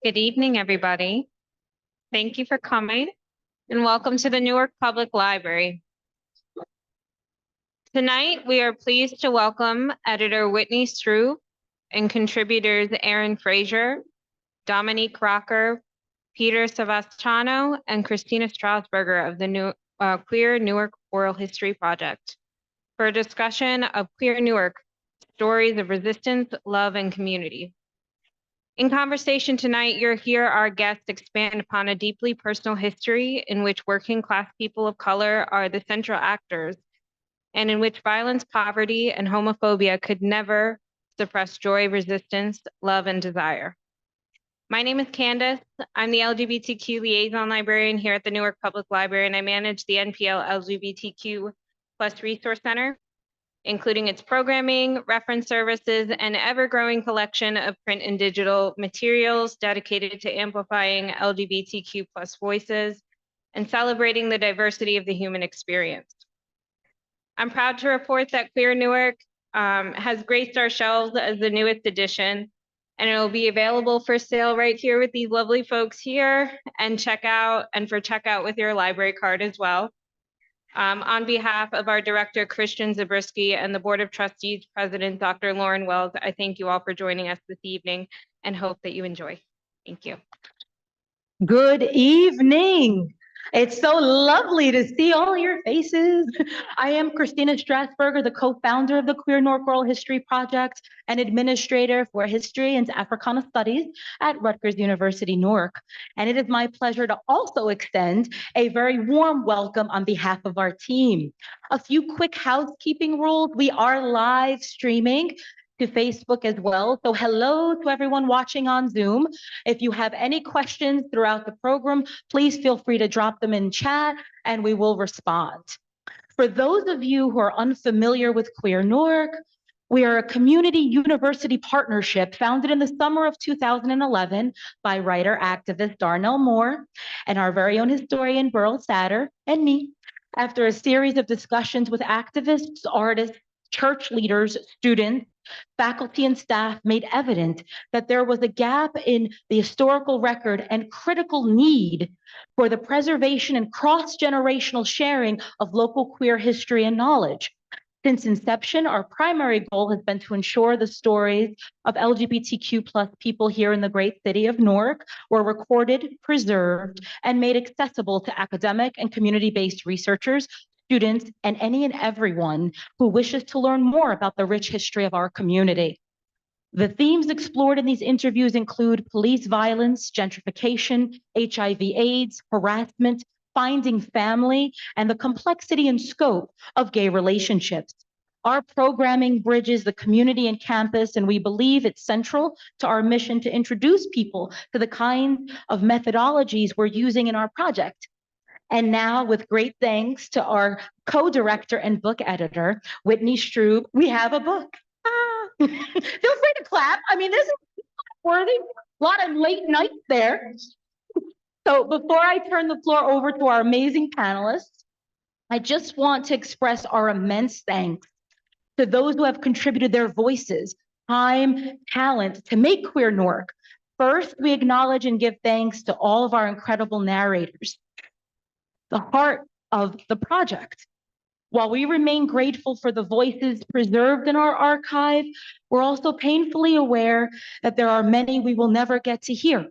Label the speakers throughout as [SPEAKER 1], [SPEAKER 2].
[SPEAKER 1] Good evening, everybody. Thank you for coming and welcome to the Newark Public Library. Tonight, we are pleased to welcome editor Whitney Strub and contributors Aaron Frazier, Dominique Rocker, Peter Savastano, and Christina Strasburger of the Queer Newark Oral History Project for a discussion of Queer Newark, stories of resistance, love, and community. In conversation tonight, you'll hear our guests expand upon a deeply personal history in which working class people of color are the central actors, and in which violence, poverty, and homophobia could never suppress joy, resistance, love, and desire. My name is Candace. I'm the LGBTQ liaison librarian here at the Newark Public Library, and I manage the NPL LGBTQ+ Resource Center, including its programming, reference services, and ever-growing collection of print and digital materials dedicated to amplifying LGBTQ+ voices and celebrating the diversity of the human experience. I'm proud to report that Queer Newark has graced our shelves as the newest edition, and it will be available for sale right here with these lovely folks here and for checkout with your library card as well. On behalf of our director, Christian Zabriskie, and the Board of Trustees President, Dr. Lauren Wells, I thank you all for joining us this evening and hope that you enjoy. Thank you.
[SPEAKER 2] Good evening. It's so lovely to see all your faces. I am Christina Strasburger, the co-founder of the Queer Newark Oral History Project and administrator for History and Africana Studies at Rutgers University-Newark. And it is my pleasure to also extend a very warm welcome on behalf of our team. A few quick housekeeping rules. We are live streaming to Facebook as well. So hello to everyone watching on Zoom. If you have any questions throughout the program, please feel free to drop them in chat and we will respond. For those of you who are unfamiliar with Queer Newark, we are a community university partnership founded in the summer of 2011 by writer-activist Darnell Moore and our very own historian Burl Satter and me. After a series of discussions with activists, artists, church leaders, students, faculty, and staff made evident that there was a gap in the historical record and critical need for the preservation and cross-generational sharing of local queer history and knowledge. Since inception, our primary goal has been to ensure the stories of LGBTQ+ people here in the great city of Newark were recorded, preserved, and made accessible to academic and community-based researchers, students, and any and everyone who wishes to learn more about the rich history of our community. The themes explored in these interviews include police violence, gentrification, HIV/AIDS, harassment, finding family, and the complexity and scope of gay relationships. Our programming bridges the community and campus, and we believe it's central to our mission to introduce people to the kind of methodologies we're using in our project. And now, with great thanks to our co-director and book editor, Whitney Strub, we have a book. Feel free to clap. I mean, this is worthy. A lot of late nights there. So before I turn the floor over to our amazing panelists, I just want to express our immense thanks to those who have contributed their voices, time, talent to make Queer Newark. First, we acknowledge and give thanks to all of our incredible narrators, the heart of the project. While we remain grateful for the voices preserved in our archive, we're also painfully aware that there are many we will never get to hear.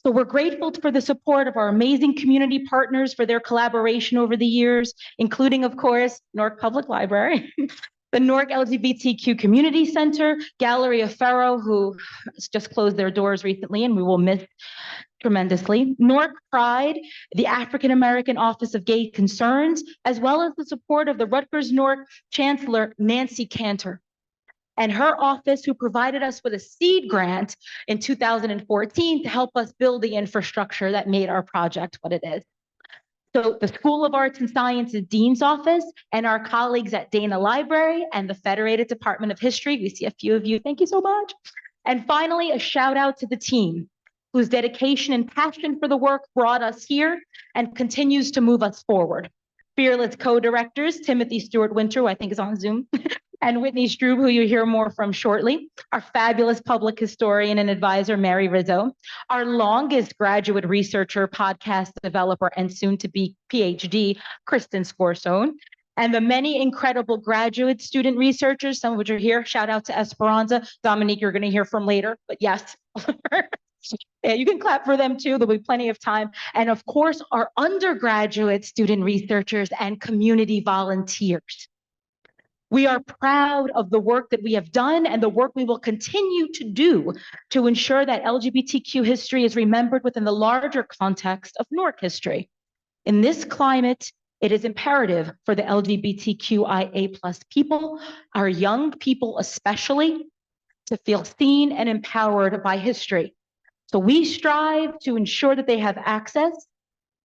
[SPEAKER 2] So we're grateful for the support of our amazing community partners for their collaboration over the years, including, of course, Newark Public Library, the Newark LGBTQ Community Center, Gallery of Faro, who just closed their doors recently and we will miss tremendously, Newark Pride, the African American Office of Gay Concerns, as well as the support of the Rutgers Newark Chancellor, Nancy Cantor, and her office, who provided us with a seed grant in 2014 to help us build the infrastructure that made our project what it is. So the School of Arts and Sciences Dean's Office and our colleagues at Dana Library and the Federated Department of History, we see a few of you, thank you so much. And finally, a shout out to the team, whose dedication and passion for the work brought us here and continues to move us forward. Fearless co-directors, Timothy Stewart Winter, who I think is on Zoom, and Whitney Strub, who you'll hear more from shortly, our fabulous public historian and advisor, Mary Rizzo, our longest graduate researcher, podcast developer, and soon to be PhD, Kristen Scorsone, and the many incredible graduate student researchers, some of which are here. Shout out to Esperanza. Dominique, you're going to hear from later, but yes. Yeah, you can clap for them too. There'll be plenty of time. And of course, our undergraduate student researchers and community volunteers. We are proud of the work that we have done and the work we will continue to do to ensure that LGBTQ history is remembered within the larger context of Newark history. In this climate, it is imperative for the LGBTQIA+ people, our young people especially, to feel seen and empowered by history. So we strive to ensure that they have access.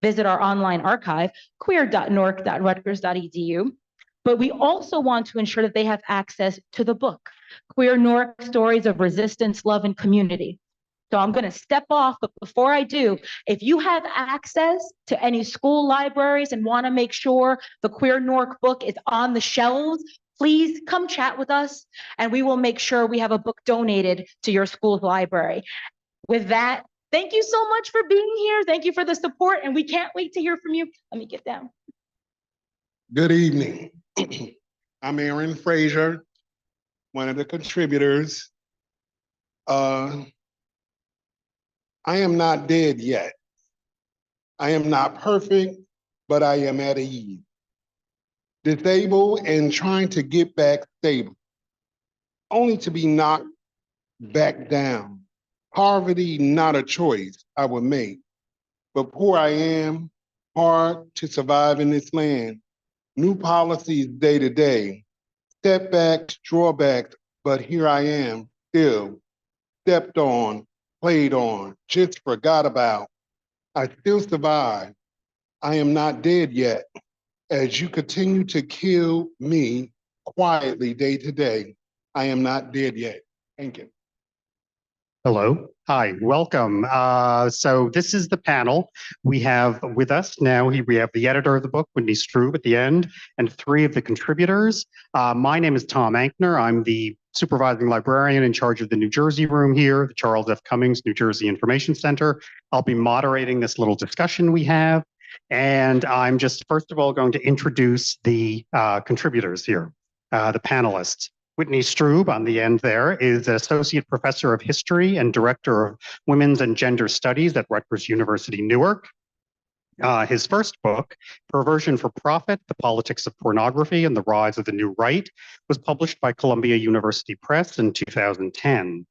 [SPEAKER 2] Visit our online archive, queer.newark.rutgers.edu. But we also want to ensure that they have access to the book, Queer Newark Stories of Resistance, Love, and Community. So I'm going to step off, but before I do, if you have access to any school libraries and want to make sure the Queer Newark book is on the shelves, please come chat with us, and we will make sure we have a book donated to your school's library. With that, thank you so much for being here. Thank you for the support, and we can't wait to hear from you. Let me get down.
[SPEAKER 3] Good evening. I'm Aaron Frazier, one of the contributors. I am not dead yet. I am not perfect, but I am at ease. Disabled and trying to get back stable, only to be knocked back down. Poverty, not a choice I would make, but poor I am, hard to survive in this land. New policies day to day, setbacks, drawbacks, but here I am, still stepped on, played on, just forgot about. I still survive. I am not dead yet, as you continue to kill me quietly day to day. I am not dead yet. Thank you.
[SPEAKER 4] Hello. Hi, welcome. So this is the panel. We have with us now, we have the editor of the book, Whitney Strub, at the end, and three of the contributors. My name is Tom Ankner. I'm the supervising librarian in charge of the New Jersey room here, the Charles F. Cummings New Jersey Information Center. I'll be moderating this little discussion we have. And I'm just, first of all, going to introduce the contributors here, the panelists. Whitney Strub, on the end there, is an associate professor of history and director of women's and gender studies at Rutgers University-Newark. His first book, Perversion for Profit, The Politics of Pornography and the Rise of the New Right, was published by Columbia University Press in 2010.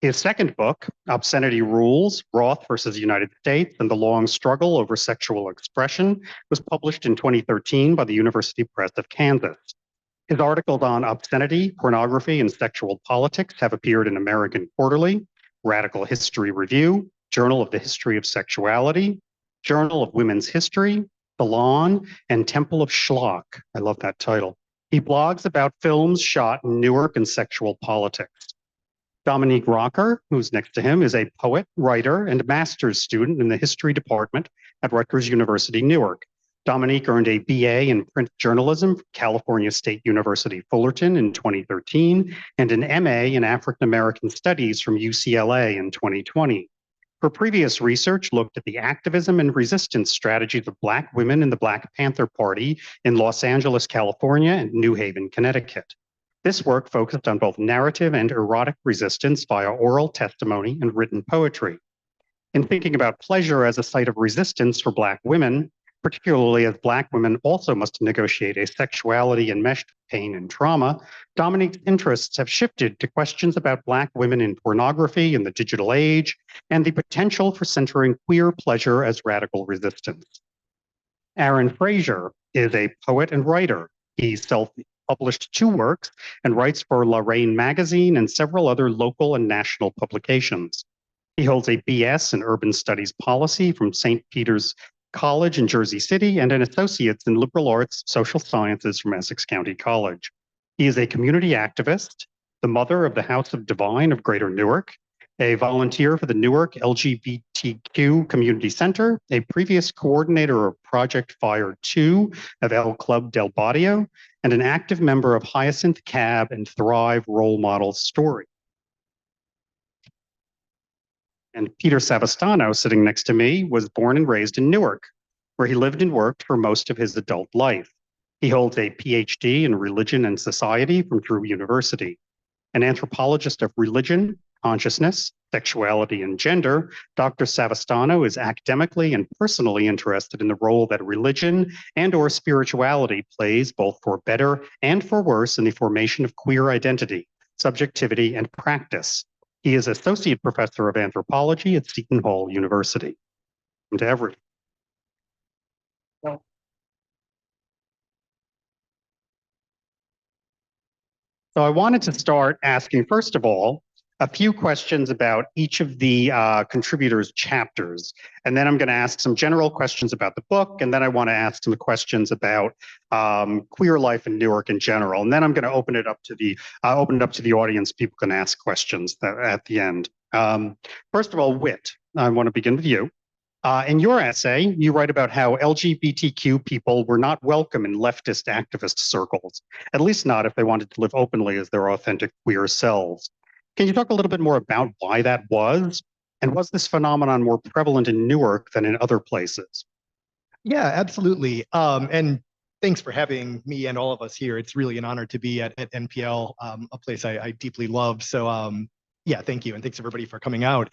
[SPEAKER 4] His second book, Obscenity Rules, Roth versus United States and the Long Struggle Over Sexual Expression, was published in 2013 by the University Press of Kansas. His articles on obscenity, pornography, and sexual politics have appeared in American Quarterly, Radical History Review, Journal of the History of Sexuality, Journal of Women's History, The Lawn, and Temple of Schlock. I love that title. He blogs about films shot in Newark and sexual politics. Dominique Rocker, who's next to him, is a poet, writer, and master's student in the history department at Rutgers University-Newark. Dominique earned a BA in print journalism from California State University, Fullerton in 2013, and an MA in African American Studies from UCLA in 2020. Her previous research looked at the activism and resistance strategies of Black women in the Black Panther Party in Los Angeles, California, and New Haven, Connecticut. This work focused on both narrative and erotic resistance via oral testimony and written poetry. In thinking about pleasure as a site of resistance for Black women, particularly as Black women also must negotiate a sexuality enmeshed with pain and trauma, Dominique's interests have shifted to questions about Black women in pornography in the digital age and the potential for centering queer pleasure as radical resistance. Aaron Frazier is a poet and writer. He self-published 2 works and writes for Lorraine Magazine and several other local and national publications. He holds a BS in Urban Studies Policy from St. Peter's College in Jersey City and an associate's in liberal arts social sciences from Essex County College. He is a community activist, the mother of the House of Divine of Greater Newark, a volunteer for the Newark LGBTQ Community Center, a previous coordinator of Project Fire 2 of El Club del Barrio, and an active member of Hyacinth Cab and Thrive Role Model Story. And Peter Savastano, sitting next to me, was born and raised in Newark, where he lived and worked for most of his adult life. He holds a PhD in religion and society from Drew University. An anthropologist of religion, consciousness, sexuality, and gender, Dr. Savastano is academically and personally interested in the role that religion and/or spirituality plays both for better and for worse in the formation of queer identity, subjectivity, and practice. He is Associate Professor of Anthropology at Seton Hall University. And to everyone. So I wanted to start asking, first of all, a few questions about each of the contributors' chapters. And then I'm going to ask some general questions about the book. And then I want to ask some questions about queer life in Newark in general. And then I'm going to open it up to the audience. People can ask questions at the end. First of all, Whit, I want to begin with you. In your essay, you write about how LGBTQ people were not welcome in leftist activist circles, at least not if they wanted to live openly as their authentic queer selves. Can you talk a little bit more about why that was? And was this phenomenon more prevalent in Newark than in other places?
[SPEAKER 5] Yeah, absolutely. And thanks for having me and all of us here. It's really an honor to be at NPL, a place I deeply love. So yeah, thank you. And thanks everybody for coming out.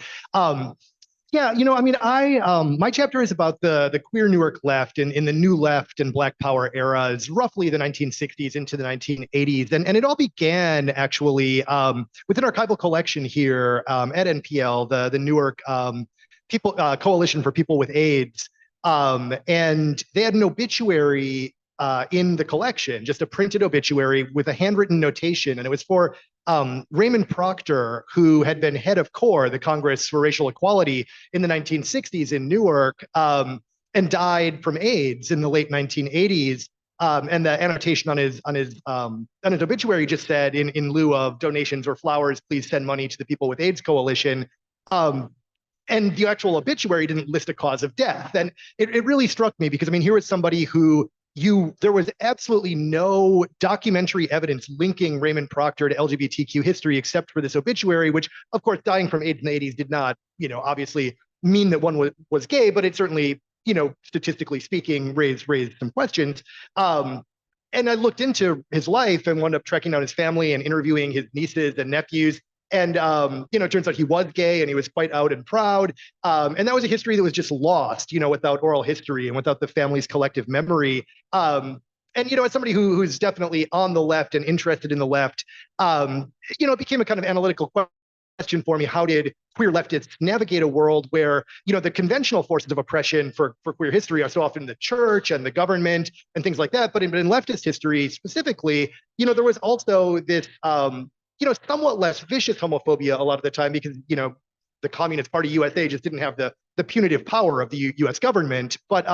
[SPEAKER 5] Yeah, my chapter is about the queer Newark left in the new left and Black Power eras, roughly the 1960s into the 1980s. And it all began actually with an archival collection here at NPL, the Newark Coalition for People with AIDS. And they had an obituary in the collection, just a printed obituary with a handwritten notation. And it was for Raymond Proctor, who had been head of CORE, the Congress for Racial Equality, in the 1960s in Newark, and died from AIDS in the late 1980s. And the annotation on his obituary just said, in lieu of donations or flowers, please send money to the People with AIDS Coalition. And the actual obituary didn't list a cause of death. And it really struck me because, here was somebody who there was absolutely no documentary evidence linking Raymond Proctor to LGBTQ history except for this obituary, which, of course, dying from AIDS in the 80s did not, obviously mean that one was gay, but it certainly, statistically speaking, raised some questions. And I looked into his life and wound up tracking down his family and interviewing his nieces and nephews. And, it turns out he was gay and he was quite out and proud. And that was a history that was just lost, without oral history and without the family's collective memory. And, as somebody who's definitely on the left and interested in the left, it became a kind of analytical question for me. How did queer leftists navigate a world where, the conventional forces of oppression for queer history are so often the church and the government and things like that. But in leftist history specifically, there was also this, somewhat less vicious homophobia a lot of the time because, the Communist Party USA just didn't have the punitive power of the US government. But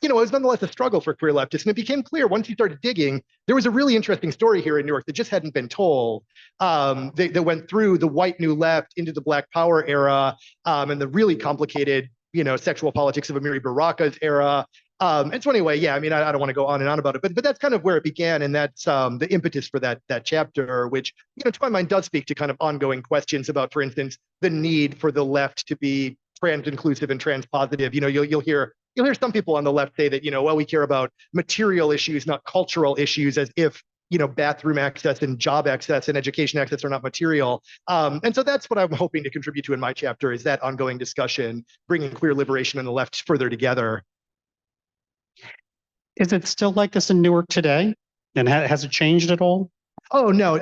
[SPEAKER 5] it was nonetheless a struggle for queer leftists. And it became clear once you started digging, there was a really interesting story here in Newark that just hadn't been told. That went through the white new left into the Black Power era and the really complicated, sexual politics of Amiri Baraka's era. And so anyway, yeah, I don't want to go on and on about it, but that's kind of where it began. And that's the impetus for that chapter, which, to my mind does speak to kind of ongoing questions about, for instance, the need for the left to be trans inclusive and trans positive. You'll hear some people on the left say that, well, we care about material issues, not cultural issues, as if, bathroom access and job access and education access are not material. And so that's what I'm hoping to contribute to in my chapter, is that ongoing discussion, bringing queer liberation and the left further together.
[SPEAKER 4] Is it still like this in Newark today? And has it changed at all?
[SPEAKER 5] Oh, no.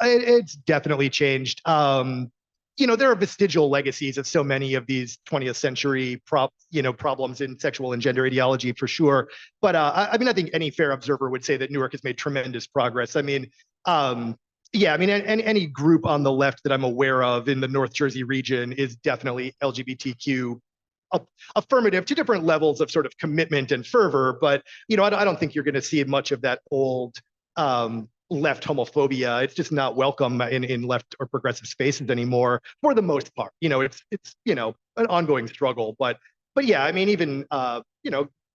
[SPEAKER 5] It's definitely changed. There are vestigial legacies of so many of these 20th century problems in sexual and gender ideology for sure. But I think any fair observer would say that Newark has made tremendous progress. Any group on the left that I'm aware of in the North Jersey region is definitely LGBTQ affirmative to different levels of sort of commitment and fervor. But, I don't think you're going to see much of that old left homophobia. It's just not welcome in left or progressive spaces anymore for the most part. It's an ongoing struggle, but yeah, I mean, even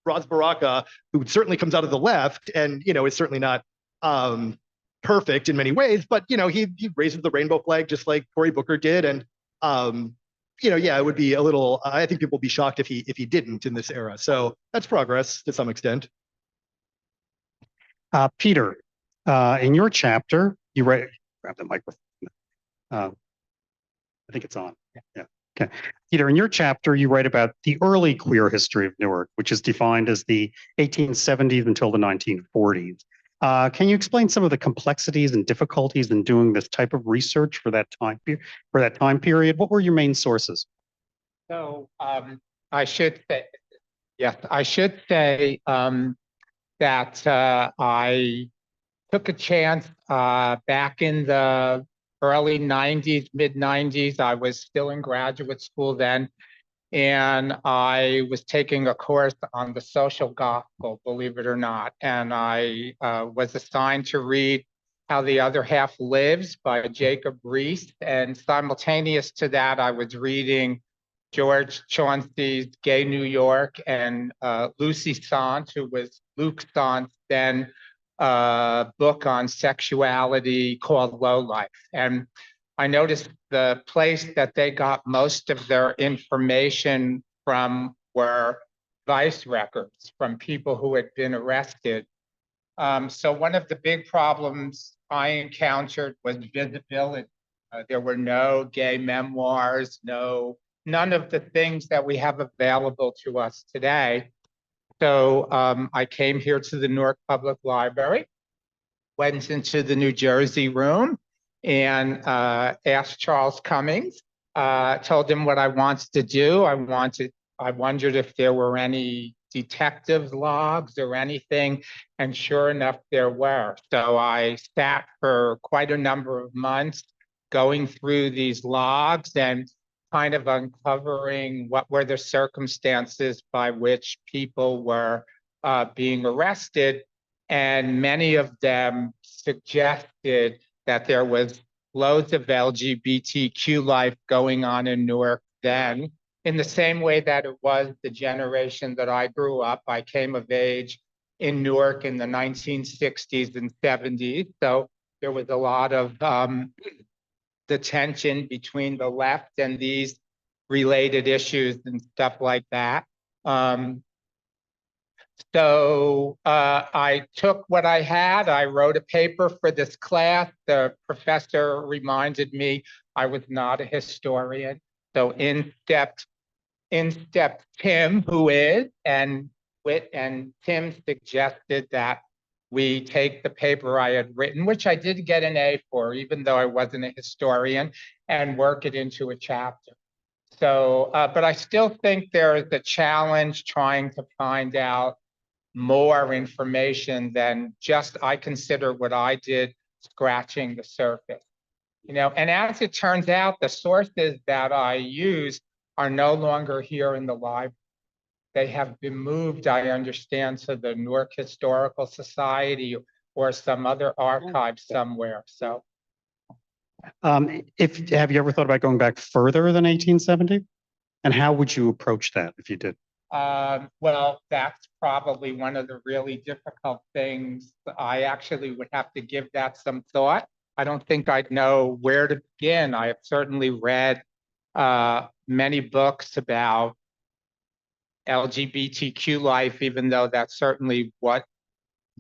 [SPEAKER 5] Raz Baraka, who certainly comes out of the left and is certainly not perfect in many ways, but he raises the rainbow flag just like Cory Booker did, and yeah, it would be a little. I think people would be shocked if he didn't in this era. So that's progress to some extent.
[SPEAKER 4] Peter, in your chapter, you write. Grab the microphone. I think it's on. Yeah. Okay. Peter, in your chapter, you write about the early queer history of Newark, which is defined as the 1870s until the 1940s. Can you explain some of the complexities and difficulties in doing this type of research for that time period? What were your main sources?
[SPEAKER 6] So I should say, yes, I should say that I took a chance back in the early 90s, mid 90s. I was still in graduate school then, and I was taking a course on the social gospel, believe it or not. And I was assigned to read How the Other Half Lives by Jacob Riis. And simultaneous to that, I was reading George Chauncey's Gay New York and Lucy Sant, who was Luke Sant's then book on sexuality called Low Life. And I noticed the place that they got most of their information from were vice records from people who had been arrested. So one of the big problems I encountered was visibility. There were no gay memoirs, none of the things that we have available to us today. So I came here to the Newark Public Library, went into the New Jersey room, and asked Charles Cummings, told him what I wanted to do. I wondered if there were any detective logs or anything, and sure enough, there were. So I sat for quite a number of months going through these logs and kind of uncovering what were the circumstances by which people were being arrested. And many of them suggested that there was loads of LGBTQ life going on in Newark then, in the same way that it was the generation that I grew up. I came of age in Newark in the 1960s and 70s. So there was a lot of the tension between the left and these related issues and stuff like that. So I took what I had. I wrote a paper for this class. The professor reminded me I was not a historian. So in stepped Tim, who is, and Tim suggested that we take the paper I had written, which I did get an A for, even though I wasn't a historian, and work it into a chapter. So, but I still think there is a challenge trying to find out more information than just, I consider what I did scratching the surface. And as it turns out, the sources that I use are no longer here in the library. They have been moved, I understand, to the Newark Historical Society or some other archive somewhere. So,
[SPEAKER 4] have you ever thought about going back further than 1870? And how would you approach that if you did?
[SPEAKER 6] Well, that's probably one of the really difficult things. I actually would have to give that some thought. I don't think I'd know where to begin. I have certainly read many books about LGBTQ life, even though that's certainly what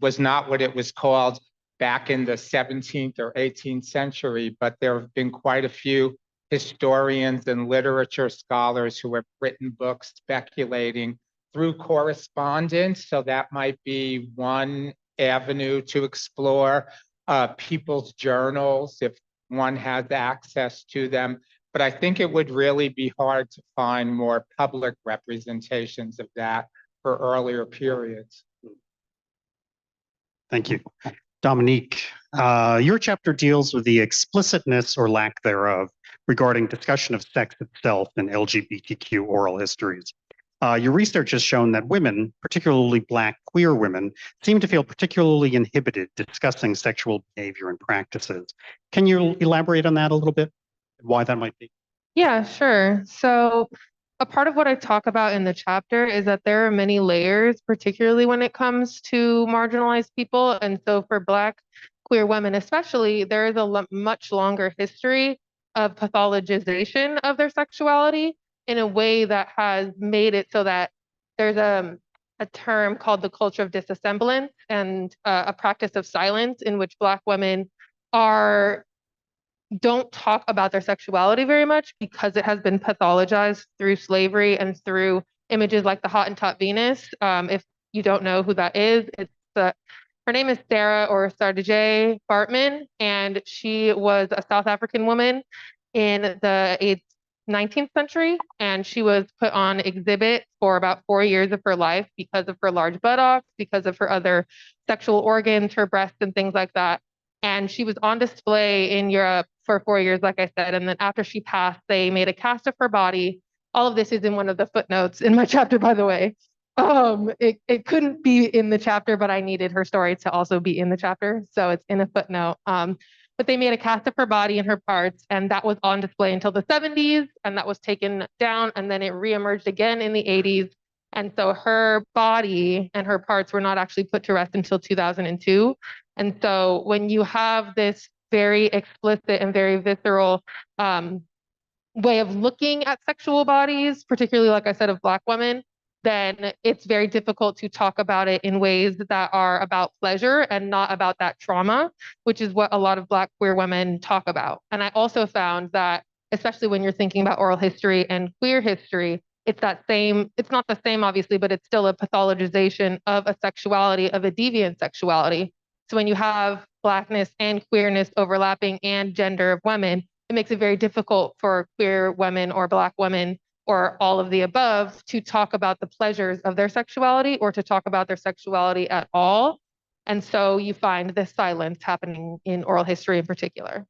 [SPEAKER 6] was not what it was called back in the 17th or 18th century. But there have been quite a few historians and literature scholars who have written books speculating through correspondence. So that might be one avenue to explore. People's journals, if one has access to them. But I think it would really be hard to find more public representations of that for earlier periods.
[SPEAKER 4] Thank you. Dominique, your chapter deals with the explicitness or lack thereof regarding discussion of sex itself in LGBTQ oral histories. Your research has shown that women, particularly Black queer women, seem to feel particularly inhibited discussing sexual behavior and practices. Can you elaborate on that a little bit? Why that might be?
[SPEAKER 7] Yeah, sure. So a part of what I talk about in the chapter is that there are many layers, particularly when it comes to marginalized people. And so for Black queer women especially, there is a much longer history of pathologization of their sexuality in a way that has made it so that there's a term called the culture of disassemblance and a practice of silence in which Black women don't talk about their sexuality very much because it has been pathologized through slavery and through images like the Hottentot Venus. If you don't know who that is, her name is Sarah or Sardije Bartman, and she was a South African woman in the 19th century, and she was put on exhibit for about 4 years of her life because of her large buttocks, because of her other sexual organs, her breasts and things like that. And she was on display in Europe for 4 years, like I said. And then after she passed, they made a cast of her body. All of this is in one of the footnotes in my chapter, by the way. It couldn't be in the chapter, but I needed her story to also be in the chapter. So it's in a footnote. But they made a cast of her body and her parts, and that was on display until the 70s, and that was taken down, and then it reemerged again in the 80s. And so her body and her parts were not actually put to rest until 2002. And so when you have this very explicit and very visceral way of looking at sexual bodies, particularly, like I said, of Black women, then it's very difficult to talk about it in ways that are about pleasure and not about that trauma, which is what a lot of Black queer women talk about. And I also found that, especially when you're thinking about oral history and queer history, it's not the same, obviously, but it's still a pathologization of a sexuality, of a deviant sexuality. So when you have Blackness and queerness overlapping and gender of women, it makes it very difficult for queer women or Black women or all of the above to talk about the pleasures of their sexuality or to talk about their sexuality at all. And so you find this silence happening in oral history in particular.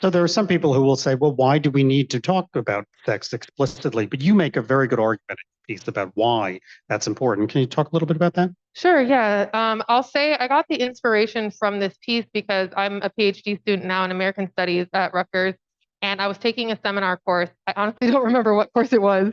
[SPEAKER 4] So there are some people who will say, well, why do we need to talk about sex explicitly? But you make a very good argument in the piece about why that's important. Can you talk a little bit about that?
[SPEAKER 7] Sure, yeah. I'll say I got the inspiration from this piece because I'm a PhD student now in American Studies at Rutgers, and I was taking a seminar course. I honestly don't remember what course it was,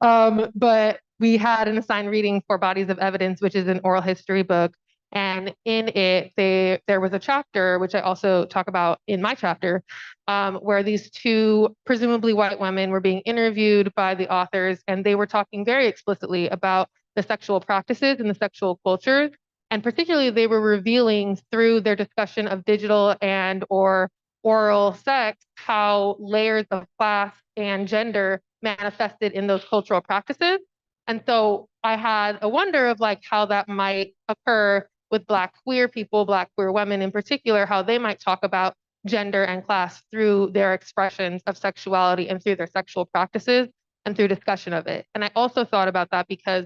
[SPEAKER 7] but we had an assigned reading for Bodies of Evidence, which is an oral history book. And in it, there was a chapter, which I also talk about in my chapter, where these two presumably white women were being interviewed by the authors, and they were talking very explicitly about the sexual practices and the sexual cultures. And particularly, they were revealing through their discussion of digital and or oral sex, how layers of class and gender manifested in those cultural practices. And so I had a wonder of like how that might occur with Black queer people, Black queer women in particular, how they might talk about gender and class through their expressions of sexuality and through their sexual practices and through discussion of it. And I also thought about that because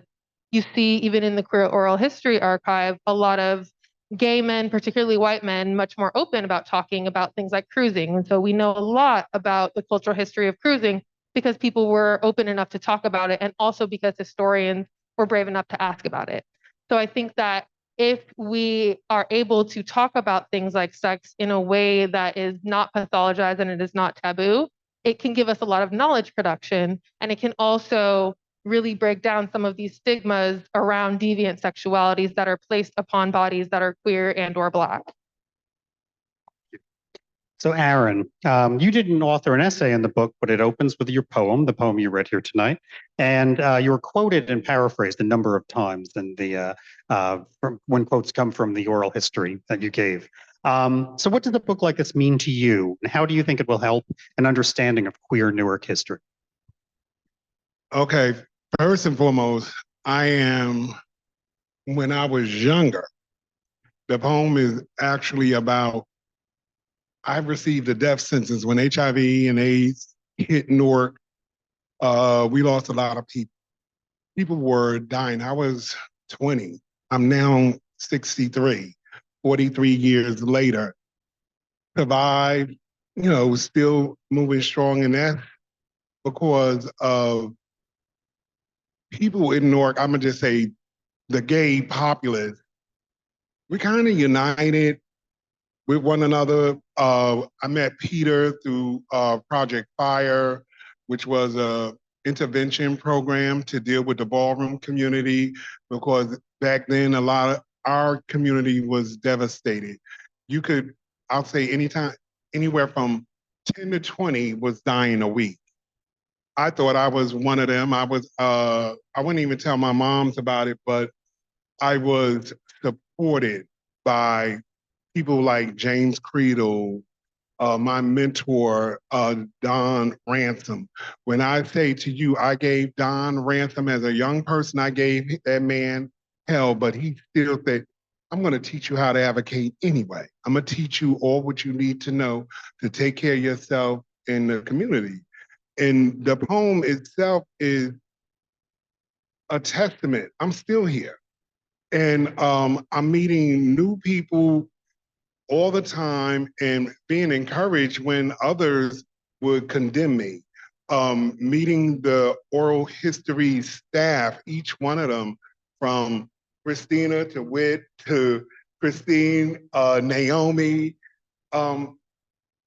[SPEAKER 7] you see, even in the Queer Oral History Archive, a lot of gay men, particularly white men, much more open about talking about things like cruising. And so we know a lot about the cultural history of cruising because people were open enough to talk about it, and also because historians were brave enough to ask about it. So I think that if we are able to talk about things like sex in a way that is not pathologized and it is not taboo, it can give us a lot of knowledge production, and it can also really break down some of these stigmas around deviant sexualities that are placed upon bodies that are queer and or Black.
[SPEAKER 4] So Aaron, you didn't author an essay in the book, but it opens with your poem, the poem you read here tonight. And you were quoted and paraphrased a number of times in when quotes come from the oral history that you gave. So what does a book like this mean to you? And how do you think it will help an understanding of queer Newark history?
[SPEAKER 3] Okay, first and foremost, when I was younger, the poem is actually about, I received a death sentence when HIV and AIDS hit Newark. We lost a lot of people. People were dying. I was 20. I'm now 63, 43 years later. Survived, still moving strong, and that's because of people in Newark, I'm gonna just say the gay populace, we kind of united with one another. I met Peter through Project Fire, which was a intervention program to deal with the ballroom community, because back then a lot of our community was devastated. You could, I'll say anytime, anywhere from 10 to 20 was dying a week. I thought I was one of them. I wouldn't even tell my moms about it, but I was supported by people like James Creedle, my mentor, Don Ransom. When I say to you, I gave Don Ransom as a young person, I gave that man hell, but he still said, I'm gonna teach you how to advocate anyway. I'm gonna teach you all what you need to know to take care of yourself in the community. And the poem itself is a testament. I'm still here. And I'm meeting new people all the time and being encouraged when others would condemn me. Meeting the oral history staff, each one of them, from Christina to Whit to Christine, Naomi,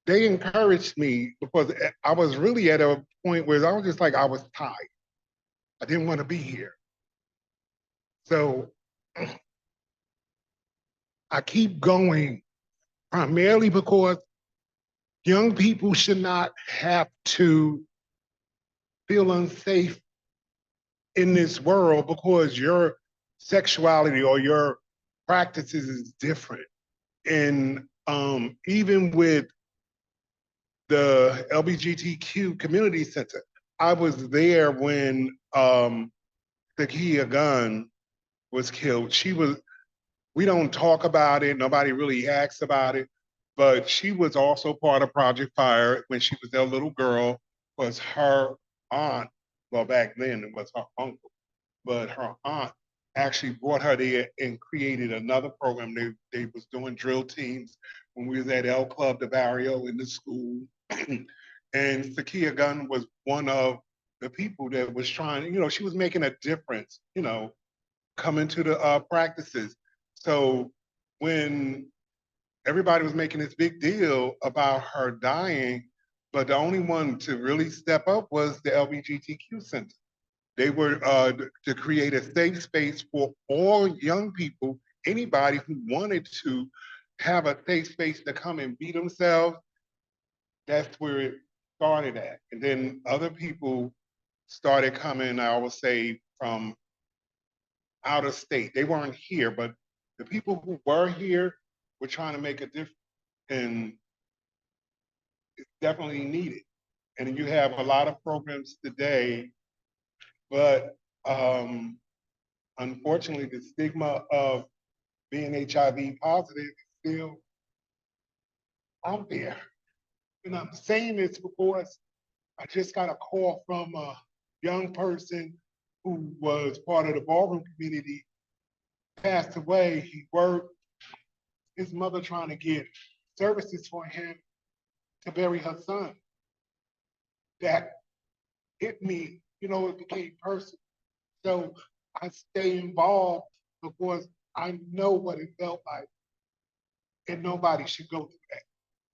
[SPEAKER 3] they encouraged me because I was really at a point where I was just like, I was tired. I didn't want to be here. So I keep going primarily because young people should not have to feel unsafe in this world because your sexuality or your practices is different. And even with the LGBTQ community center, I was there when Zakia Gunn was killed. We don't talk about it, nobody really asks about it, but she was also part of Project Fire when she was a little girl, was her aunt, well back then it was her uncle, but her aunt actually brought her there and created another program. They was doing drill teams when we was at El Club de Barrio in the school. And Zakia Gunn was one of the people that was trying, she was making a difference, coming to the practices. So when everybody was making this big deal about her dying, but the only one to really step up was the LGBTQ Center. They were to create a safe space for all young people, anybody who wanted to have a safe space to come and be themselves. That's where it started at. And then other people started coming, I would say, from out of state. They weren't here, but the people who were here were trying to make a difference, and it's definitely needed. And you have a lot of programs today, but unfortunately, the stigma of being HIV positive is still out there. And I'm saying this because I just got a call from a young person who was part of the ballroom community, passed away. He worked, his mother trying to get services for him to bury her son. That hit me, it became personal. So I stay involved because I know what it felt like. And nobody should go through that.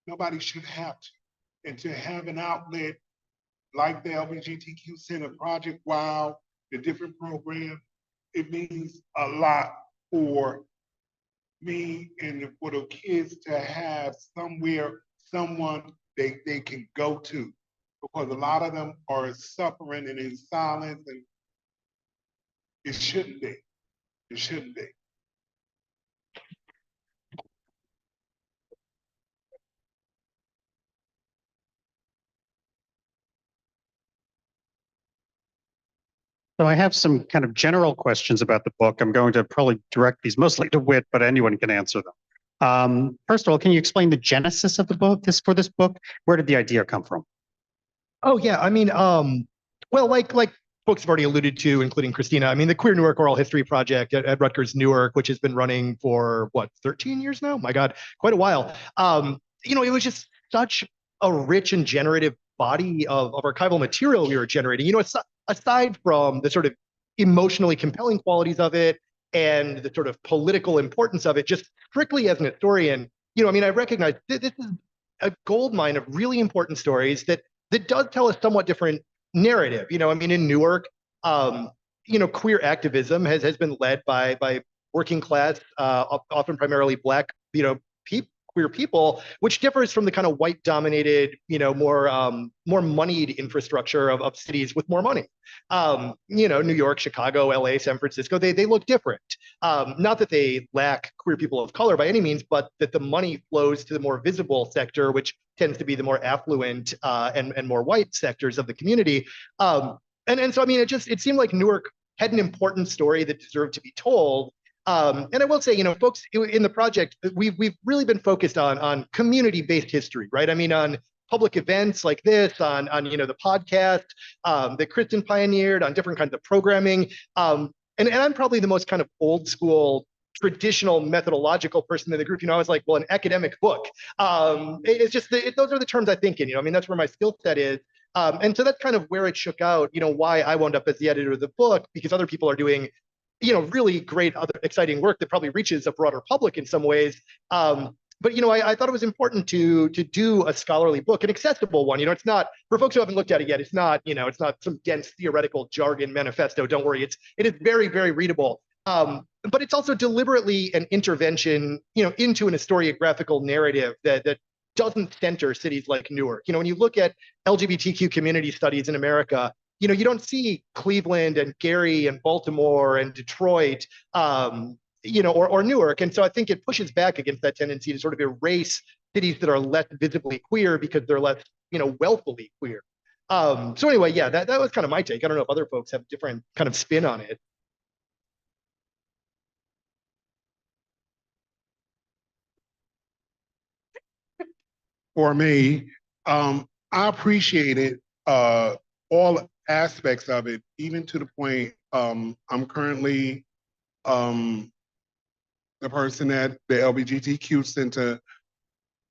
[SPEAKER 3] Nobody should have to. And to have an outlet like the LGBTQ Center, Project Wow, the different programs, it means a lot for me and for the kids to have somewhere, someone they can go to. Because a lot of them are suffering and in silence, and it shouldn't be. It shouldn't be.
[SPEAKER 4] So I have some kind of general questions about the book. I'm going to probably direct these mostly to Whit, but anyone can answer them. First of all, can you explain the genesis of the book, for this book? Where did the idea come from?
[SPEAKER 5] Oh yeah, I mean, well, like folks have already alluded to, including Christina, I mean, the Queer Newark Oral History Project at Rutgers Newark, which has been running for what, 13 years now? My God, quite a while. It was just such a rich and generative body of archival material we were generating. Aside from the sort of emotionally compelling qualities of it and the sort of political importance of it, just strictly as an historian, I mean, I recognize this is a gold mine of really important stories that does tell a somewhat different narrative. I mean, in Newark, queer activism has been led by working class, often primarily Black, queer people, which differs from the kind of white dominated, more moneyed infrastructure of cities with more money. New York, Chicago, LA, San Francisco, they look different. Not that they lack queer people of color by any means, but that the money flows to the more visible sector, which tends to be the more affluent and more white sectors of the community. And so, I mean, it seemed like Newark had an important story that deserved to be told. And I will say, folks in the project, we've really been focused on community-based history, right? I mean, on public events like this, on the podcast that Kristen pioneered, on different kinds of programming. And I'm probably the most kind of old school, traditional methodological person in the group. I was like, well, an academic book. It's just, those are the terms I think in, I mean, that's where my skill set is. And so that's kind of where it shook out, why I wound up as the editor of the book, because other people are doing really great other exciting work that probably reaches a broader public in some ways. But I thought it was important to do a scholarly book, an accessible one. It's not, for folks who haven't looked at it yet, it's not some dense theoretical jargon manifesto. Don't worry, it is very, very readable. But it's also deliberately an intervention, into an historiographical narrative that doesn't center cities like Newark. When you look at LGBTQ community studies in America, you don't see Cleveland and Gary and Baltimore and Detroit, or Newark. And so I think it pushes back against that tendency to sort of erase cities that are less visibly queer because they're less, wealthily queer. So anyway, yeah, that was kind of my take. I don't know if other folks have a different kind of spin on it.
[SPEAKER 3] For me, I appreciated all aspects of it, even to the point I'm currently the person at the LGBTQ Center.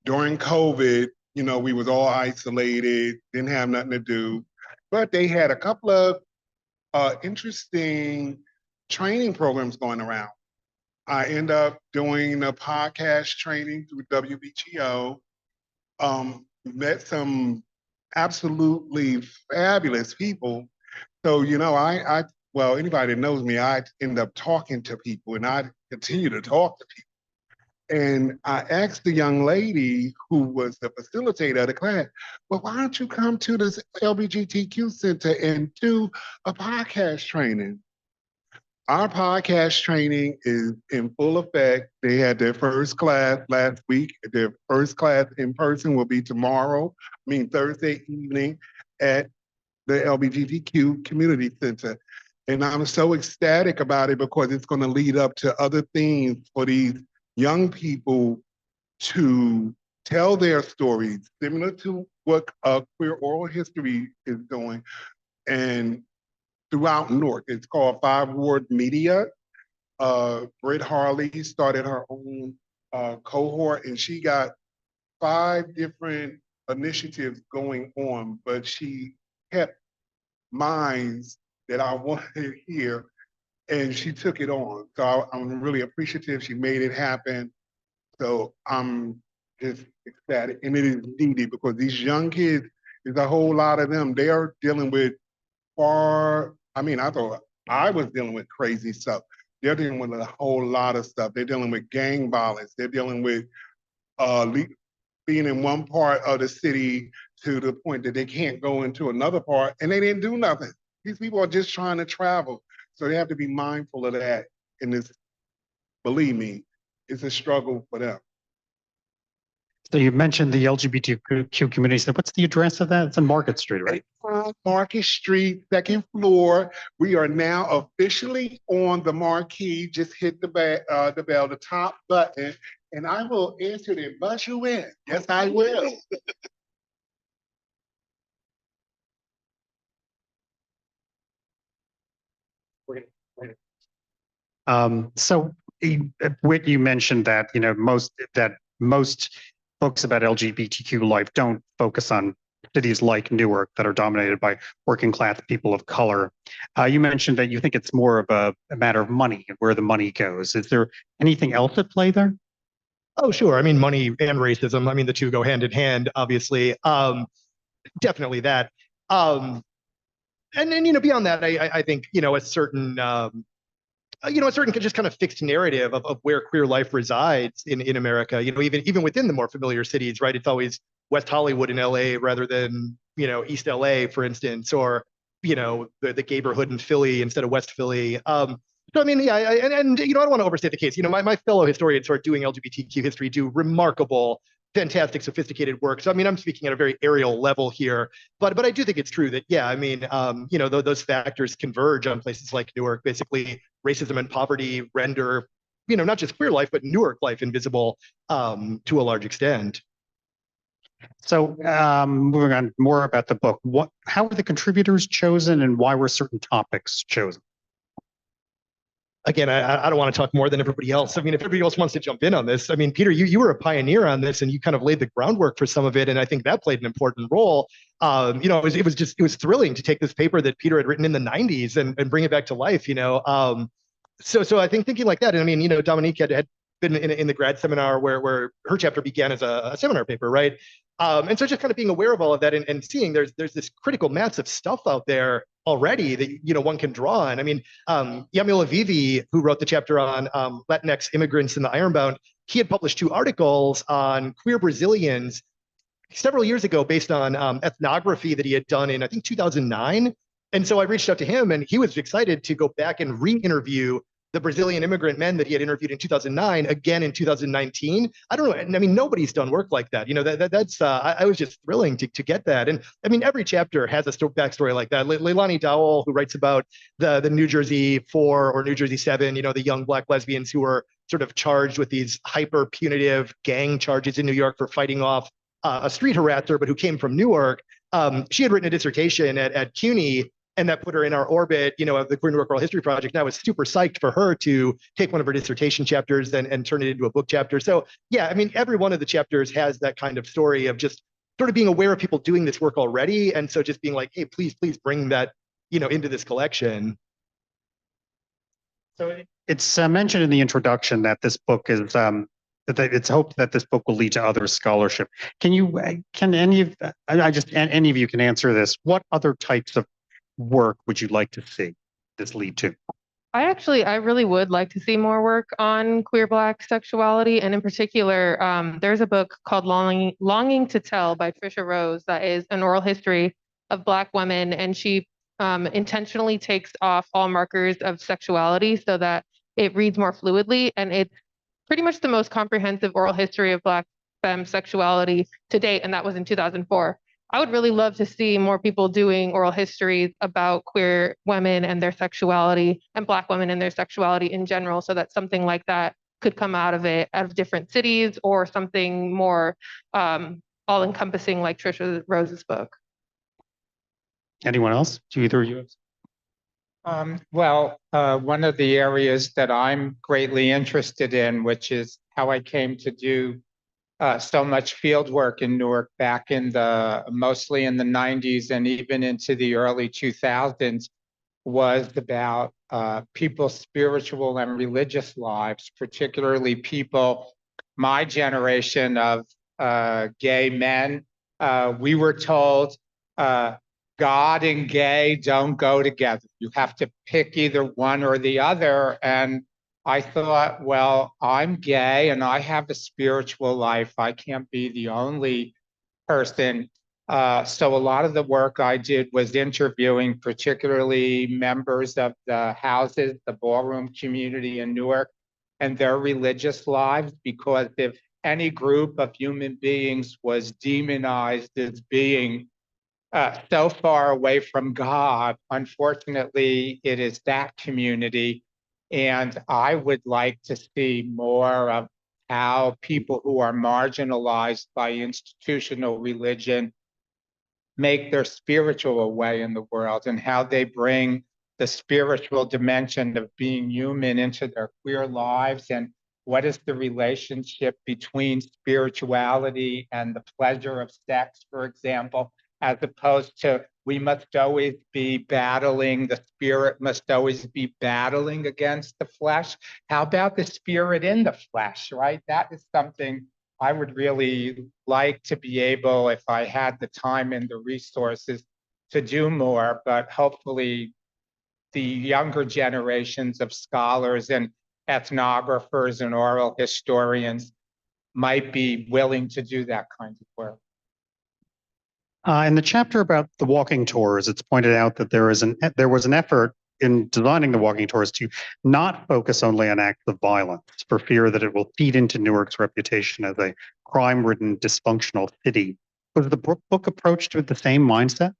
[SPEAKER 3] During COVID, we was all isolated, didn't have nothing to do, but they had a couple of interesting training programs going around. I end up doing a podcast training through WBGO, met some absolutely fabulous people. So, well, anybody that knows me, I end up talking to people and I continue to talk to people. And I asked the young lady who was the facilitator of the class, well, why don't you come to this LGBTQ Center and do a podcast training? Our podcast training is in full effect. They had their first class last week. Their first class in person will be tomorrow, Thursday evening at the LGBTQ Community Center. And I'm so ecstatic about it because it's going to lead up to other things for these young people to tell their stories, similar to what Queer Oral History is doing. And throughout Newark, it's called 5 Ward Media. Britt Harley started her own cohort, and she got 5 different initiatives going on, but she kept minds that I wanted to hear, and she took it on. So I'm really appreciative she made it happen. So I'm just ecstatic, and it is needed because these young kids, there's a whole lot of them. They are dealing with I thought I was dealing with crazy stuff. They're dealing with a whole lot of stuff. They're dealing with gang violence. They're dealing with being in one part of the city to the point that they can't go into another part, and they didn't do nothing. These people are just trying to travel. So they have to be mindful of that. And this, believe me, it's a struggle for them.
[SPEAKER 4] So you mentioned the LGBTQ community. So what's the address of that? It's on Market Street, right?
[SPEAKER 3] Market Street, 2nd floor. We are now officially on the marquee. Just hit the bell, the top button, and I will answer it and buzz you in. Yes, I will.
[SPEAKER 4] So Whit, you mentioned that most books about LGBTQ life don't focus on cities like Newark that are dominated by working class people of color. You mentioned that you think it's more of a matter of money and where the money goes. Is there anything else at play there?
[SPEAKER 5] Oh, sure. I mean, money and racism. I mean, the two go hand in hand, obviously. Definitely that. And then, beyond that, I think, a certain, a certain just kind of fixed narrative of where queer life resides in America, even within the more familiar cities, right? It's always West Hollywood in LA rather than, East LA, for instance, or, the neighborhood in Philly instead of West Philly. So, I mean, yeah, and I don't want to overstate the case. My fellow historians who are doing LGBTQ history do remarkable, fantastic, sophisticated work. So, I mean, I'm speaking at a very aerial level here, but I do think it's true that, yeah, I mean, those factors converge on places like Newark. Basically, racism and poverty render, not just queer life, but Newark life invisible to a large extent.
[SPEAKER 4] So moving on more about the book, how were the contributors chosen and why were certain topics chosen?
[SPEAKER 5] Again, I don't want to talk more than everybody else. I mean, if everybody else wants to jump in on this, I mean, Peter, you were a pioneer on this and you kind of laid the groundwork for some of it. And I think that played an important role. It was thrilling to take this paper that Peter had written in the 90s and bring it back to life, So I think thinking like that, and I mean, Dominique had been in the grad seminar where her chapter began as a seminar paper, right? And so just kind of being aware of all of that and seeing there's this critical mass of stuff out there already that one can draw on. I mean, Yamil Avivi, who wrote the chapter on Latinx immigrants in the Ironbound, he had published 2 articles on queer Brazilians several years ago based on ethnography that he had done in, I think, 2009. And so I reached out to him and he was excited to go back and re-interview the Brazilian immigrant men that he had interviewed in 2009, again in 2019. I don't know. I mean, nobody's done work like that. That's I was just thrilling to get that. And I mean, every chapter has a backstory like that. Leilani Dowell, who writes about the New Jersey 4 or New Jersey 7, the young Black lesbians who were sort of charged with these hyper punitive gang charges in New York for fighting off a street harasser, but who came from Newark. She had written a dissertation at CUNY, and that put her in our orbit, of the Queer Newark Oral History Project. And I was super psyched for her to take one of her dissertation chapters and turn it into a book chapter. So yeah, I mean, every one of the chapters has that kind of story of just sort of being aware of people doing this work already. And so just being like, hey, please bring that, into this collection.
[SPEAKER 4] So it's mentioned in the introduction that this book is, that it's hoped that this book will lead to other scholarship. Can any of you can answer this? What other types of work would you like to see this lead to?
[SPEAKER 7] I really would like to see more work on queer Black sexuality. And in particular, there's a book called Longing to Tell by Trisha Rose that is an oral history of Black women. And she intentionally takes off all markers of sexuality so that it reads more fluidly. And it's pretty much the most comprehensive oral history of Black femme sexuality to date. And that was in 2004. I would really love to see more people doing oral histories about queer women and their sexuality and Black women and their sexuality in general, so that something like that could come out of different cities, or something more all-encompassing like Trisha Rose's book.
[SPEAKER 4] Anyone else? Do either of you?
[SPEAKER 6] One of the areas that I'm greatly interested in, which is how I came to do so much field work in Newark back mostly in the 90s and even into the early 2000s, was about people's spiritual and religious lives, particularly people my generation of gay men. We were told God and gay don't go together. You have to pick either one or the other. And I thought, well, I'm gay and I have a spiritual life. I can't be the only person. So a lot of the work I did was interviewing particularly members of the houses, the ballroom community in Newark, and their religious lives, because if any group of human beings was demonized as being so far away from God, unfortunately, it is that community. And I would like to see more of how people who are marginalized by institutional religion make their spiritual way in the world, and how they bring the spiritual dimension of being human into their queer lives, and what is the relationship between spirituality and the pleasure of sex, for example. as opposed to we must always be battling, the spirit must always be battling against the flesh. How about the spirit in the flesh, right? That is something I would really like to be able, if I had the time and the resources, to do more, but hopefully the younger generations of scholars and ethnographers and oral historians might be willing to do that kind of work.
[SPEAKER 4] In the chapter about the walking tours, it's pointed out that there was an effort in designing the walking tours to not focus only on acts of violence for fear that it will feed into Newark's reputation as a crime-ridden, dysfunctional city. Was the book approached with the same mindset?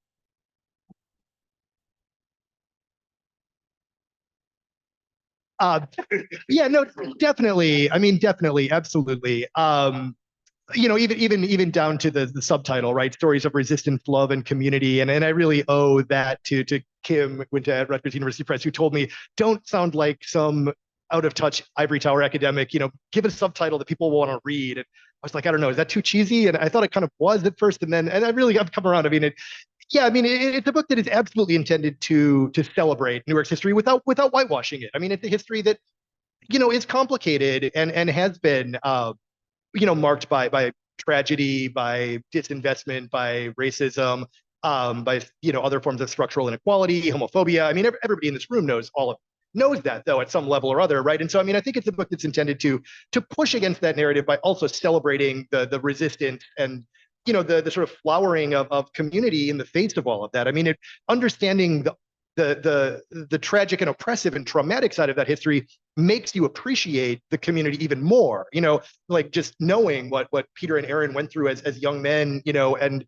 [SPEAKER 5] Yeah, no, definitely. I mean, definitely, absolutely. Even down to the subtitle, right? Stories of resistance, love, and community. And I really owe that to Kim, went to Rutgers University Press, who told me, don't sound like some out of touch ivory tower academic, give it a subtitle that people want to read. And I was like, I don't know, is that too cheesy? And I thought it kind of was at first. And I really have come around. I mean, it's a book that is absolutely intended to celebrate Newark's history without whitewashing it. I mean, it's a history that, is complicated and has been, marked by tragedy, by disinvestment, by racism, by other forms of structural inequality, homophobia. I mean, everybody in this room knows that, though, at some level or other, right? And so, I mean, I think it's a book that's intended to push against that narrative by also celebrating the resistance and the sort of flowering of community in the face of all of that. I mean, understanding the tragic and oppressive and traumatic side of that history makes you appreciate the community even more, like just knowing what Peter and Aaron went through as young men, and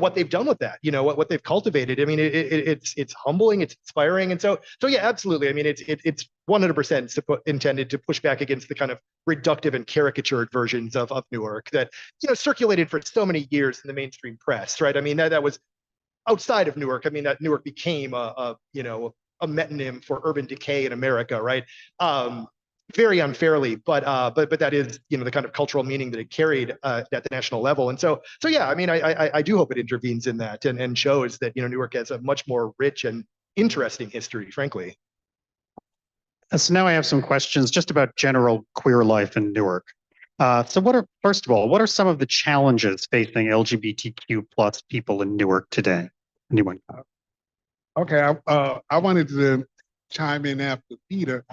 [SPEAKER 5] what they've done with that, what they've cultivated. I mean, it's humbling, it's inspiring. And so yeah, absolutely. I mean, it's 100% intended to push back against the kind of reductive and caricatured versions of Newark that, circulated for so many years in the mainstream press, right? I mean, that was outside of Newark. I mean, that Newark became a metonym for urban decay in America, right? Very unfairly, but that is, the kind of cultural meaning that it carried at the national level. And so yeah, I mean, I do hope it intervenes in that and shows that, Newark has a much more rich and interesting history, frankly.
[SPEAKER 4] So now I have some questions just about general queer life in Newark. So first of all, what are some of the challenges facing LGBTQ plus people in Newark today? Anyone?
[SPEAKER 3] Okay, I wanted to chime in after Peter.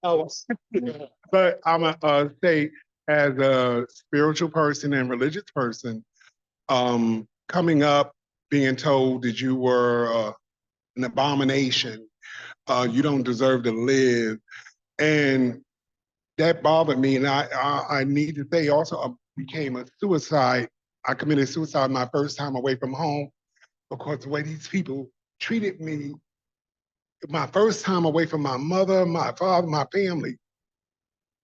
[SPEAKER 3] But I'm gonna say, as a spiritual person and religious person, coming up, being told that you were an abomination, you don't deserve to live, and that bothered me. And I need to say also, I became a suicide. I committed suicide my first time away from home because the way these people treated me, my first time away from my mother, my father, my family,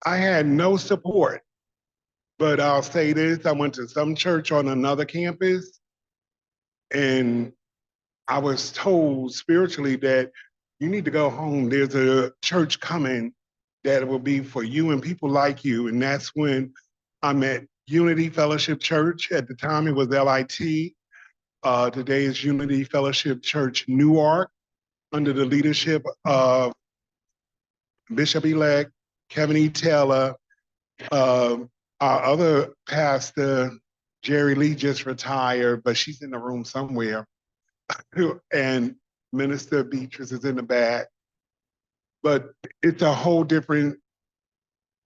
[SPEAKER 3] I had no support. But I'll say this, I went to some church on another campus, and I was told spiritually that you need to go home. There's a church coming that will be for you and people like you. And that's when I met Unity Fellowship Church. At the time, it was LIT. Today is Unity Fellowship Church Newark, under the leadership of Bishop-elect Kevin E. Taylor. Our other pastor, Jerry Lee, just retired, but she's in the room somewhere. And Minister Beatrice is in the back. But it's a whole different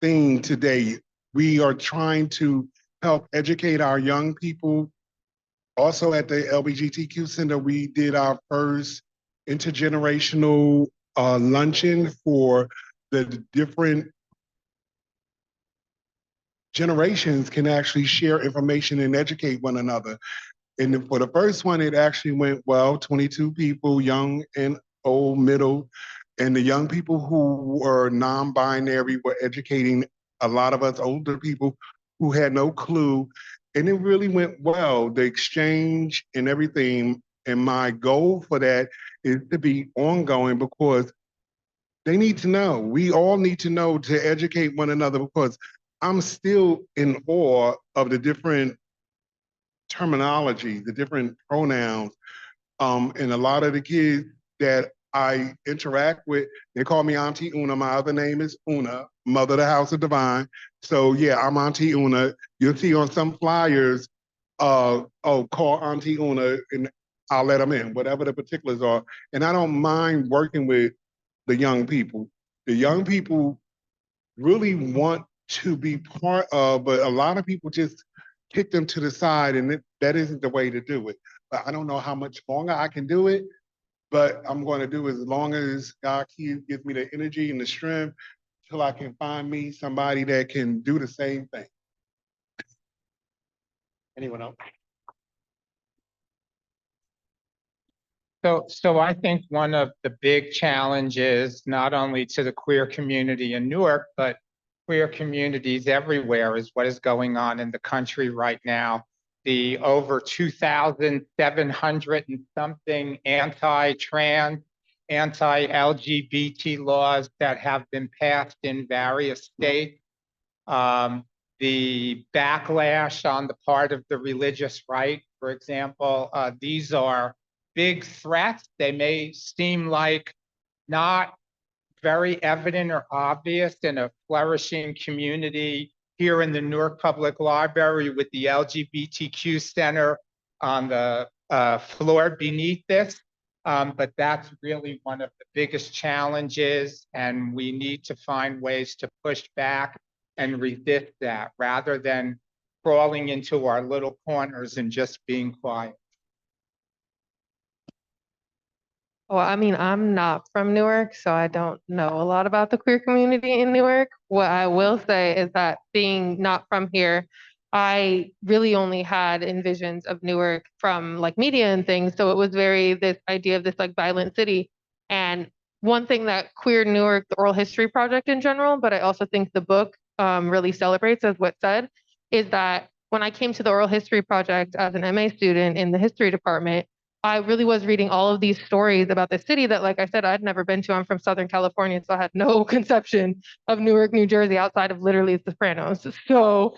[SPEAKER 3] thing today. We are trying to help educate our young people. Also at the LGBTQ Center, we did our first intergenerational luncheon for the different generations can actually share information and educate one another. And for the first one, it actually went well, 22 people, young and old, middle. And the young people who were non-binary were educating a lot of us older people who had no clue. And it really went well, the exchange and everything. And my goal for that is to be ongoing because they need to know. We all need to know to educate one another because I'm still in awe of the different terminology, the different pronouns. And a lot of the kids that I interact with, they call me Auntie Una. My other name is Una, Mother of the House of Divine. So yeah, I'm Auntie Una. You'll see on some flyers, call Auntie Una, and I'll let them in, whatever the particulars are. And I don't mind working with the young people. The young people really want to be part of, but a lot of people just kick them to the side, and that isn't the way to do it. But I don't know how much longer I can do it, but I'm going to do as long as God gives me the energy and the strength till I can find me somebody that can do the same thing. Anyone else?
[SPEAKER 6] So I think one of the big challenges, not only to the queer community in Newark, but queer communities everywhere, is what is going on in the country right now. The over 2,700 and something anti-trans, anti-LGBT laws that have been passed in various states. The backlash on the part of the religious right, for example, these are big threats. They may seem like not very evident or obvious in a flourishing community here in the Newark Public Library with the LGBTQ Center on the floor beneath this. But that's really one of the biggest challenges, and we need to find ways to push back and resist that rather than crawling into our little corners and just being quiet.
[SPEAKER 7] Well, I mean, I'm not from Newark, so I don't know a lot about the queer community in Newark. What I will say is that being not from here, I really only had envisions of Newark from like media and things. So it was very this idea of this like violent city. And one thing that Queer Newark, the Oral History Project in general, but I also think the book really celebrates, as Whit said, is that when I came to the Oral History Project as an MA student in the history department, I really was reading all of these stories about the city that, like I said, I'd never been to. I'm from Southern California, so I had no conception of Newark, New Jersey outside of literally The Sopranos. So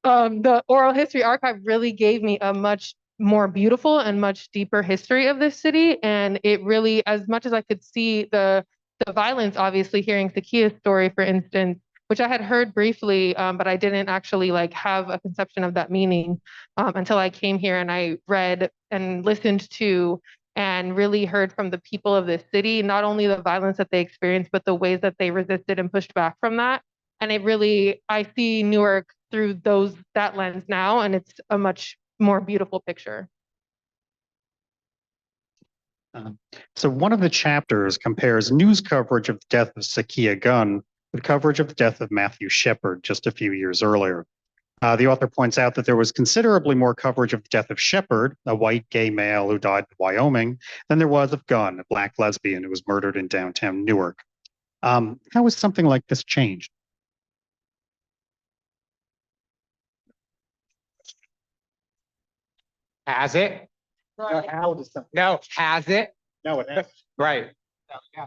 [SPEAKER 7] the Oral History Archive really gave me a much more beautiful and much deeper history of this city. And it really, as much as I could see the violence, obviously hearing Sakia's story, for instance, which I had heard briefly, but I didn't actually like have a conception of that meaning until I came here and I read and listened to and really heard from the people of this city, not only the violence that they experienced, but the ways that they resisted and pushed back from that. And it really, I see Newark through that lens now, and it's a much more beautiful picture.
[SPEAKER 4] So one of the chapters compares news coverage of the death of Sakia Gunn with coverage of the death of Matthew Shepard just a few years earlier. The author points out that there was considerably more coverage of the death of Shepard, a white gay male who died in Wyoming, than there was of Gunn, a black lesbian who was murdered in downtown Newark. How has something like this changed?
[SPEAKER 6] Has it?
[SPEAKER 4] No, how does something?
[SPEAKER 6] No, has it?
[SPEAKER 4] No, it has.
[SPEAKER 6] Right. So, yeah.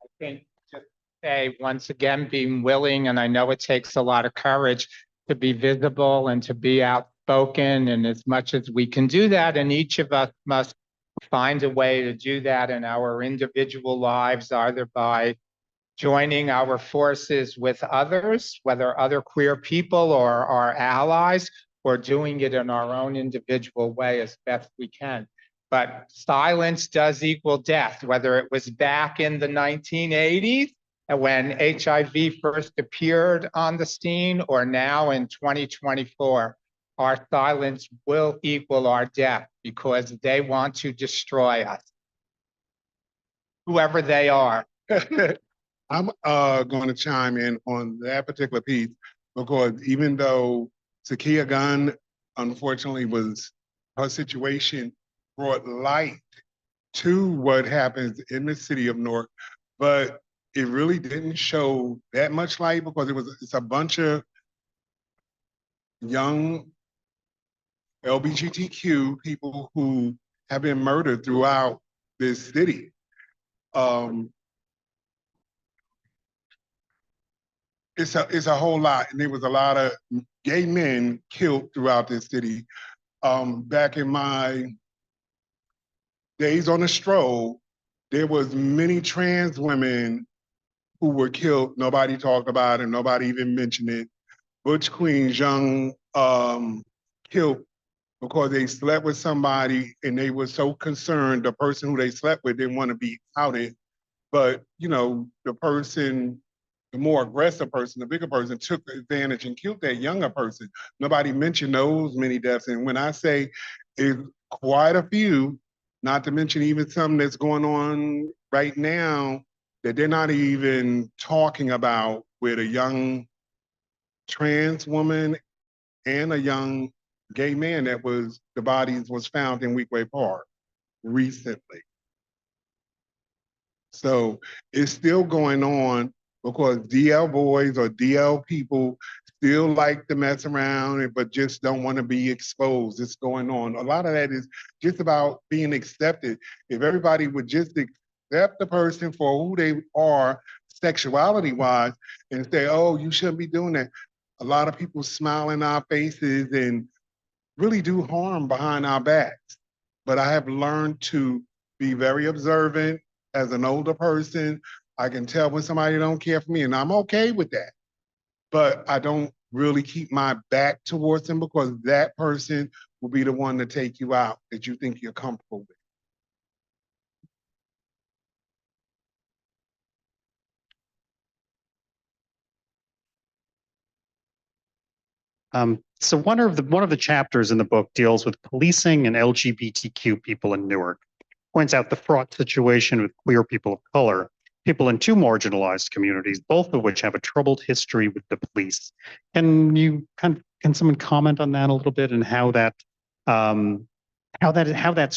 [SPEAKER 6] I think just say once again, being willing, and I know it takes a lot of courage to be visible and to be outspoken, and as much as we can do that, and each of us must find a way to do that in our individual lives, either by joining our forces with others, whether other queer people or our allies, or doing it in our own individual way as best we can. But silence does equal death, whether it was back in the 1980s when HIV first appeared on the scene, or now in 2024. Our silence will equal our death because they want to destroy us, whoever they are.
[SPEAKER 3] I'm going to chime in on that particular piece because even though Sakia Gunn, unfortunately, her situation brought light to what happens in the city of Newark, but it really didn't show that much light because it's a bunch of young LGBTQ people who have been murdered throughout this city. It's a whole lot, and there was a lot of gay men killed throughout this city. back in my days on the stroll, there was many trans women who were killed. Nobody talked about it, nobody even mentioned it. Butch Queens, young, killed because they slept with somebody and they were so concerned the person who they slept with didn't want to be outed. But, you know, the person, the more aggressive person, the bigger person took advantage and killed that younger person. Nobody mentioned those many deaths. And when I say it's quite a few, not to mention even some that's going on right now that they're not even talking about, with a young trans woman and a young gay man that was, the bodies was found in Weekway Park recently. So it's still going on because DL boys or DL people still like to mess around, but just don't want to be exposed. It's going on. A lot of that is just about being accepted. If everybody would just accept the person for who they are, sexuality wise, and say, oh, you shouldn't be doing that. A lot of people smile in our faces and really do harm behind our backs. But I have learned to be very observant as an older person. I can tell when somebody don't care for me, and I'm okay with that. But I don't really keep my back towards them because that person will be the one to take you out that you think you're comfortable with.
[SPEAKER 4] So one of the chapters in the book deals with policing and LGBTQ people in Newark. Points out the fraught situation with queer people of color, people in two marginalized communities, both of which have a troubled history with the police. Can someone comment on that a little bit and how that's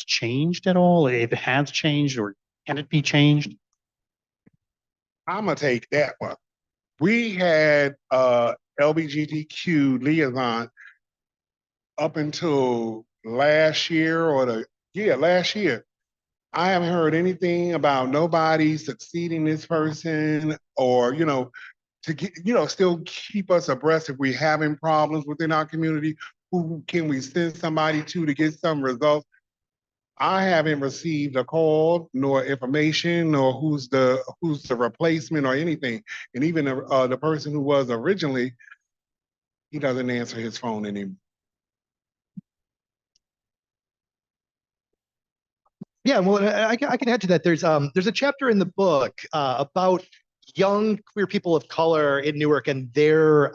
[SPEAKER 4] changed at all? If it has changed, or can it be changed?
[SPEAKER 3] I'm gonna take that one. We had LGBTQ liaison up until last year last year. I haven't heard anything about nobody succeeding this person or, to get, still keep us abreast if we're having problems within our community. Who can we send somebody to get some results? I haven't received a call nor information nor who's the replacement or anything. And even the person who was originally, he doesn't answer his phone anymore.
[SPEAKER 5] Yeah, well, I can add to that. There's a chapter in the book about young queer people of color in Newark and their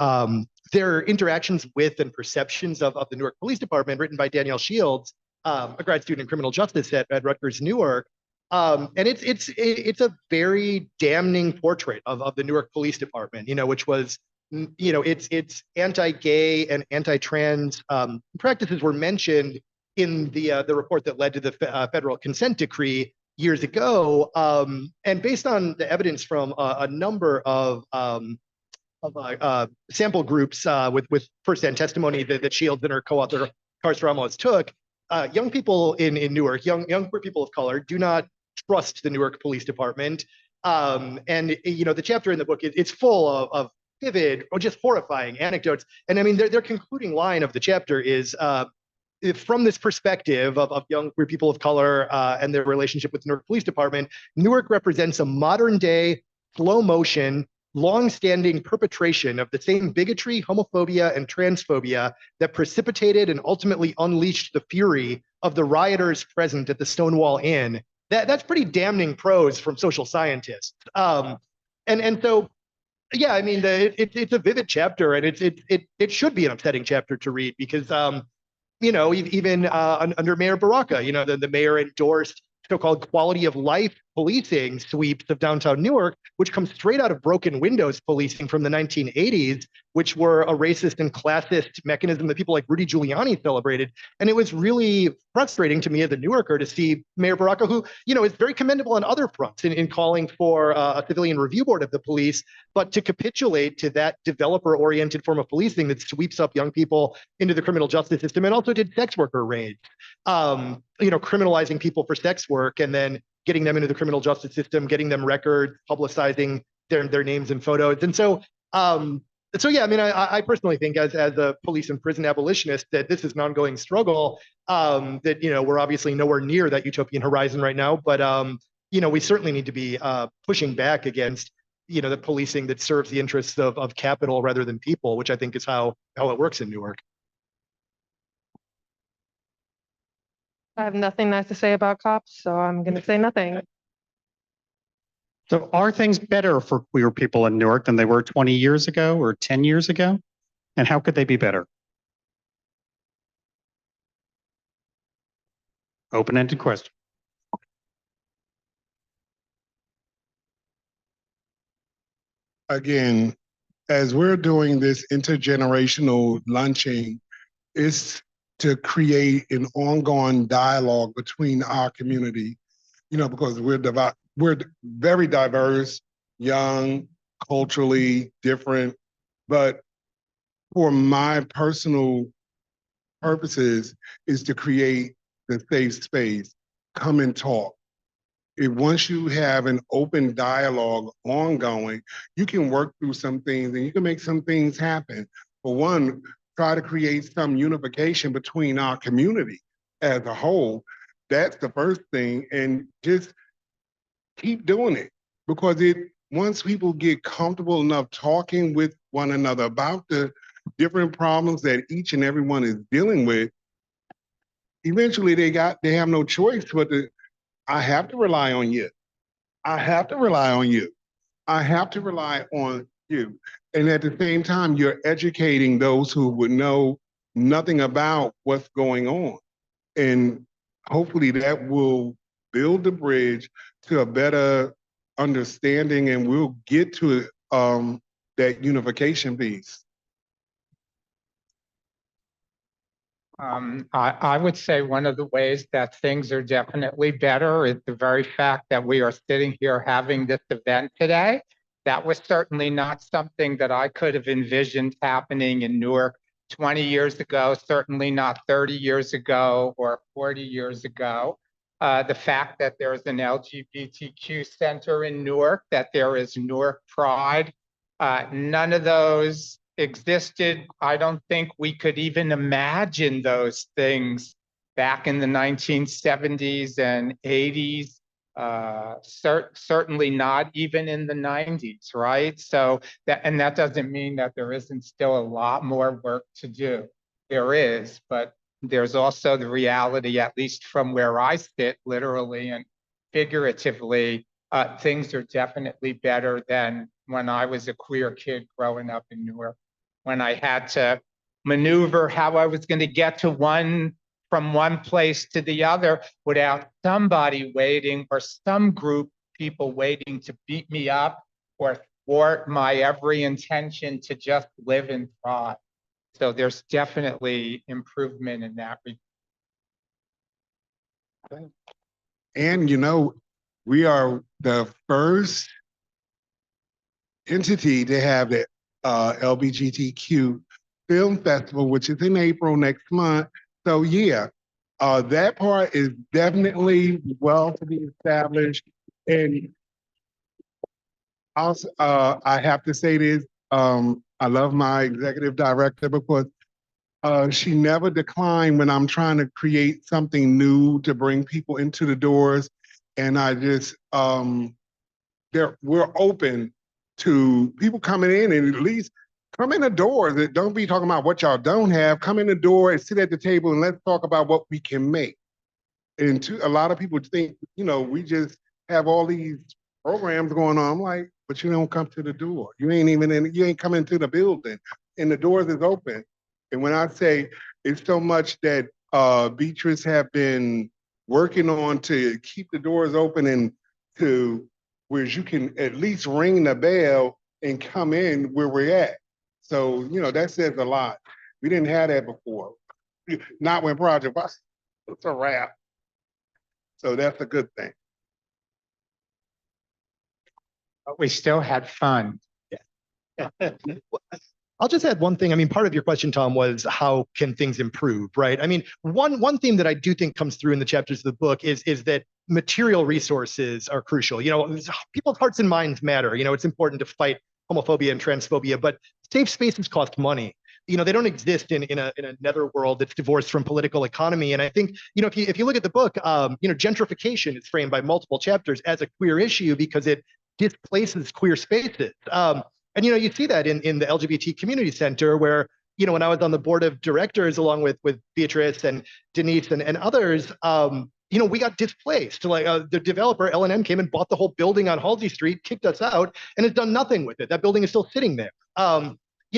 [SPEAKER 5] interactions with and perceptions of the Newark Police Department, written by Danielle Shields, a grad student in criminal justice at Rutgers, Newark. And it's a very damning portrait of the Newark Police Department, which was, its anti-gay and anti-trans practices were mentioned in the report that led to the federal consent decree years ago, and based on the evidence from a number of sample groups with firsthand testimony that Shields and her co-author Kars Ramos took, young people in Newark, young queer people of color, do not trust the Newark Police Department. And the chapter in the book it's full of vivid or just horrifying anecdotes. And I mean, their concluding line of the chapter is, from this perspective of young queer people of color and their relationship with the Newark Police Department, Newark represents a modern day, slow motion, long-standing perpetration of the same bigotry, homophobia, and transphobia that precipitated and ultimately unleashed the fury of the rioters present at the Stonewall Inn. That's pretty damning prose from social scientists. And so, yeah, I mean, it's a vivid chapter, and it should be an upsetting chapter to read because even under Mayor Baraka, the mayor endorsed so-called quality of life policing sweeps of downtown Newark, which comes straight out of broken windows policing from the 1980s, which were a racist and classist mechanism that people like Rudy Giuliani celebrated. And it was really frustrating to me as a Newarker to see Mayor Baraka, who, is very commendable on other fronts in calling for a civilian review board of the police, but to capitulate to that developer-oriented form of policing that sweeps up young people into the criminal justice system and also did sex worker raids, criminalizing people for sex work and then getting them into the criminal justice system, getting them records, publicizing their names and photos. And so So yeah, I mean, I personally think as a police and prison abolitionist that this is an ongoing struggle. That we're obviously nowhere near that utopian horizon right now, but we certainly need to be pushing back against the policing that serves the interests of capital rather than people, which I think is how it works in Newark.
[SPEAKER 7] I have nothing nice to say about cops, so I'm going to say nothing.
[SPEAKER 4] So are things better for queer people in Newark than they were 20 years ago or 10 years ago? And how could they be better? Open-ended question.
[SPEAKER 3] Again, as we're doing this intergenerational lunching, it's to create an ongoing dialogue between our community, because we're very diverse, young, culturally different, but for my personal purposes is to create the safe space, come and talk. Once you have an open dialogue ongoing, you can work through some things and you can make some things happen. For one, try to create some unification between our community as a whole. That's the first thing, and just keep doing it, because once people get comfortable enough talking with one another about the different problems that each and everyone is dealing with, eventually they have no choice but to, I have to rely on you. I have to rely on you. I have to rely on you. And at the same time, you're educating those who would know nothing about what's going on. And hopefully that will build the bridge to a better understanding, and we'll get to that unification piece.
[SPEAKER 6] I would say one of the ways that things are definitely better is the very fact that we are sitting here having this event today. That was certainly not something that I could have envisioned happening in Newark 20 years ago, certainly not 30 years ago or 40 years ago. The fact that there is an LGBTQ center in Newark, that there is Newark Pride, none of those existed. I don't think we could even imagine those things back in the 1970s and 80s, certainly not even in the 90s, right? So that doesn't mean that there isn't still a lot more work to do. There is, but there's also the reality, at least from where I sit, literally and figuratively, things are definitely better than when I was a queer kid growing up in Newark, when I had to maneuver how I was going to get from one place to the other without somebody waiting or some group of people waiting to beat me up or thwart my every intention to just live and thrive. So there's definitely improvement in that regard.
[SPEAKER 3] And we are the first entity to have the LGBTQ Film Festival, which is in April next month. So yeah, that part is definitely well to be established. And also, I have to say this, I love my executive director because she never declined when I'm trying to create something new to bring people into the doors. And I just, we're open to people coming in, and at least come in the door. That don't be talking about what y'all don't have. Come in the door and sit at the table and let's talk about what we can make. And a lot of people think, we just have all these programs going on. I'm like, but you don't come to the door. You ain't coming to the building, and the doors is open. And when I say it's so much that Beatrice have been working on to keep the doors open and to where you can at least ring the bell and come in where we're at. So, that says a lot. We didn't have that before. Not when Project Bus. It's a wrap. So that's a good thing.
[SPEAKER 6] But we still had fun.
[SPEAKER 5] Yeah. I'll just add one thing. I mean, part of your question, Tom, was how can things improve, right? I mean, one theme that I do think comes through in the chapters of the book is that material resources are crucial. People's hearts and minds matter. It's important to fight homophobia and transphobia, but safe spaces cost money. They don't exist in a netherworld that's divorced from political economy. And I think, if you look at the book, gentrification is framed by multiple chapters as a queer issue because it displaces queer spaces. And you see that in the LGBT community center where, when I was on the board of directors along with Beatrice and Denise and others, we got displaced. Like the developer L&M came and bought the whole building on Halsey Street, kicked us out, and has done nothing with it. That building is still sitting there.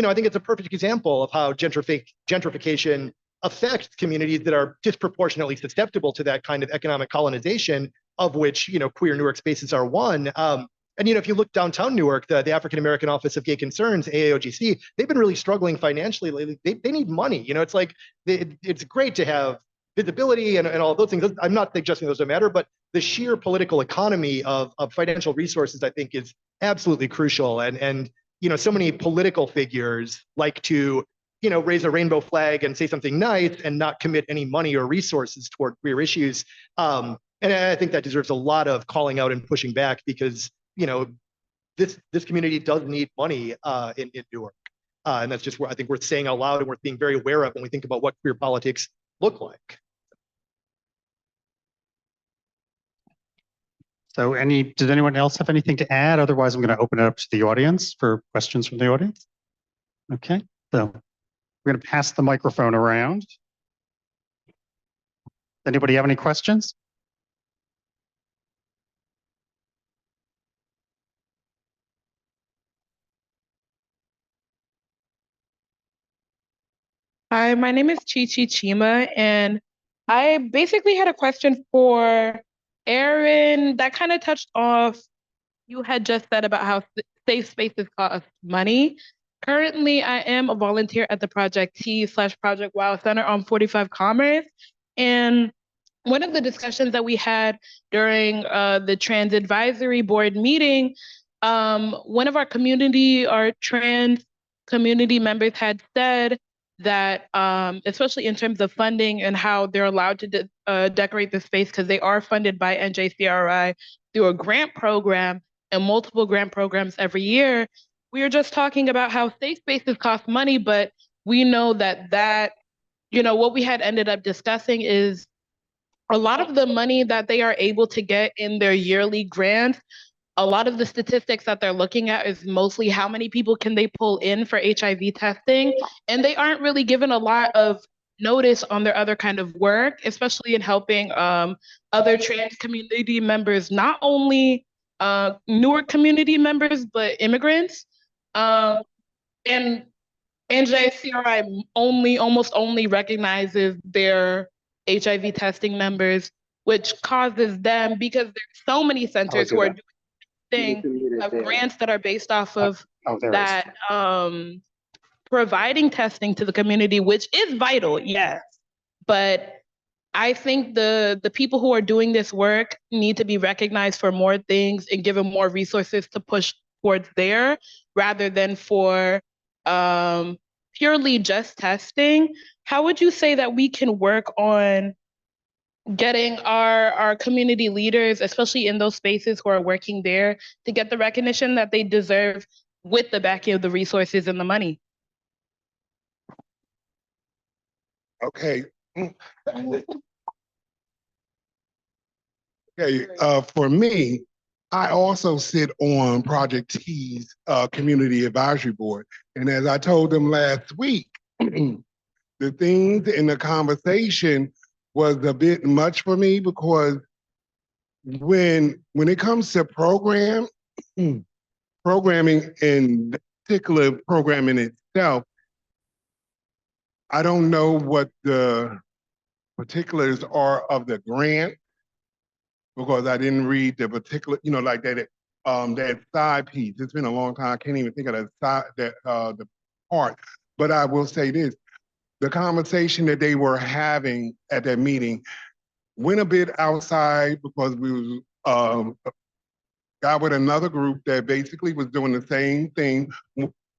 [SPEAKER 5] I think it's a perfect example of how gentrification affects communities that are disproportionately susceptible to that kind of economic colonization, of which, queer Newark spaces are one. And if you look downtown Newark, the African American Office of Gay Concerns, AAOGC, they've been really struggling financially lately. They need money. It's like it's great to have visibility and all of those things. I'm not suggesting those don't matter, but the sheer political economy of financial resources, I think, is absolutely crucial. And so many political figures like to, raise a rainbow flag and say something nice and not commit any money or resources toward queer issues. And I think that deserves a lot of calling out and pushing back because, this community does need money in Newark. And that's just what I think we're saying out loud and we're being very aware of when we think about what queer politics look like.
[SPEAKER 4] So does anyone else have anything to add? Otherwise, I'm going to open it up to the audience for questions from the audience. Okay, so we're going to pass the microphone around. Anybody have any questions?
[SPEAKER 8] Hi, my name is Chi Chima, and I basically had a question for Aaron that kind of touched off you had just said about how safe spaces cost money. Currently, I am a volunteer at the Project T/Project Wow Center on 45 Commerce, and one of the discussions that we had during the Trans Advisory Board meeting, one of our trans community members had said that, especially in terms of funding and how they're allowed to decorate the space because they are funded by NJCRI through a grant program and multiple grant programs every year. We were just talking about how safe spaces cost money, but we know that what we had ended up discussing is a lot of the money that they are able to get in their yearly grants. A lot of the statistics that they're looking at is mostly how many people can they pull in for HIV testing, and they aren't really given a lot of notice on their other kind of work, especially in helping other trans community members, not only Newark community members, but immigrants. And NJCRI almost only recognizes their HIV testing members, which causes them, because there's so many centers who are doing of grants that are based off of that providing testing to the community, which is vital, yes. But I think the people who are doing this work need to be recognized for more things and given more resources to push towards there rather than for purely just testing. How would you say that we can work on getting our community leaders, especially in those spaces who are working there, to get the recognition that they deserve with the backing of the resources and the money?
[SPEAKER 3] Okay. Okay, for me, I also sit on Project T's Community Advisory Board. And as I told them last week, the things in the conversation was a bit much for me because when it comes to programming, in particular programming itself, I don't know what the particulars are of the grant because I didn't read the particular, like that side piece. It's been a long time. I can't even think of the part. But I will say this. The conversation that they were having at that meeting went a bit outside because we got with another group that basically was doing the same thing,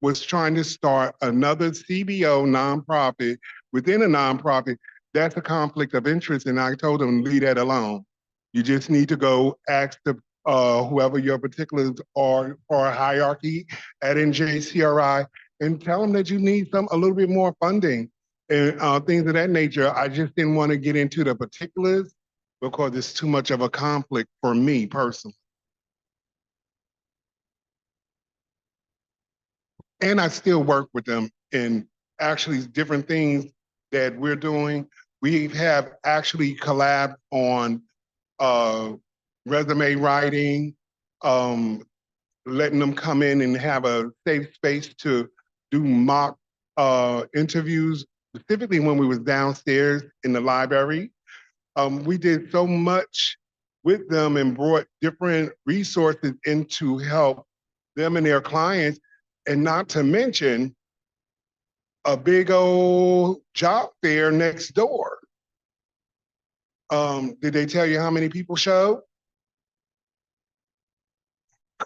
[SPEAKER 3] was trying to start another CBO nonprofit within a nonprofit. That's a conflict of interest, and I told them, leave that alone. You just need to go ask the whoever your particulars are or hierarchy at NJCRI, and tell them that you need a little bit more funding and things of that nature. I just didn't want to get into the particulars because it's too much of a conflict for me personally. And I still work with them in actually different things that we're doing. We have actually collabed on resume writing, letting them come in and have a safe space to do mock interviews, specifically when we was downstairs in the library. We did so much with them and brought different resources in to help them and their clients, and not to mention a big old job fair next door. Did they tell you how many people showed?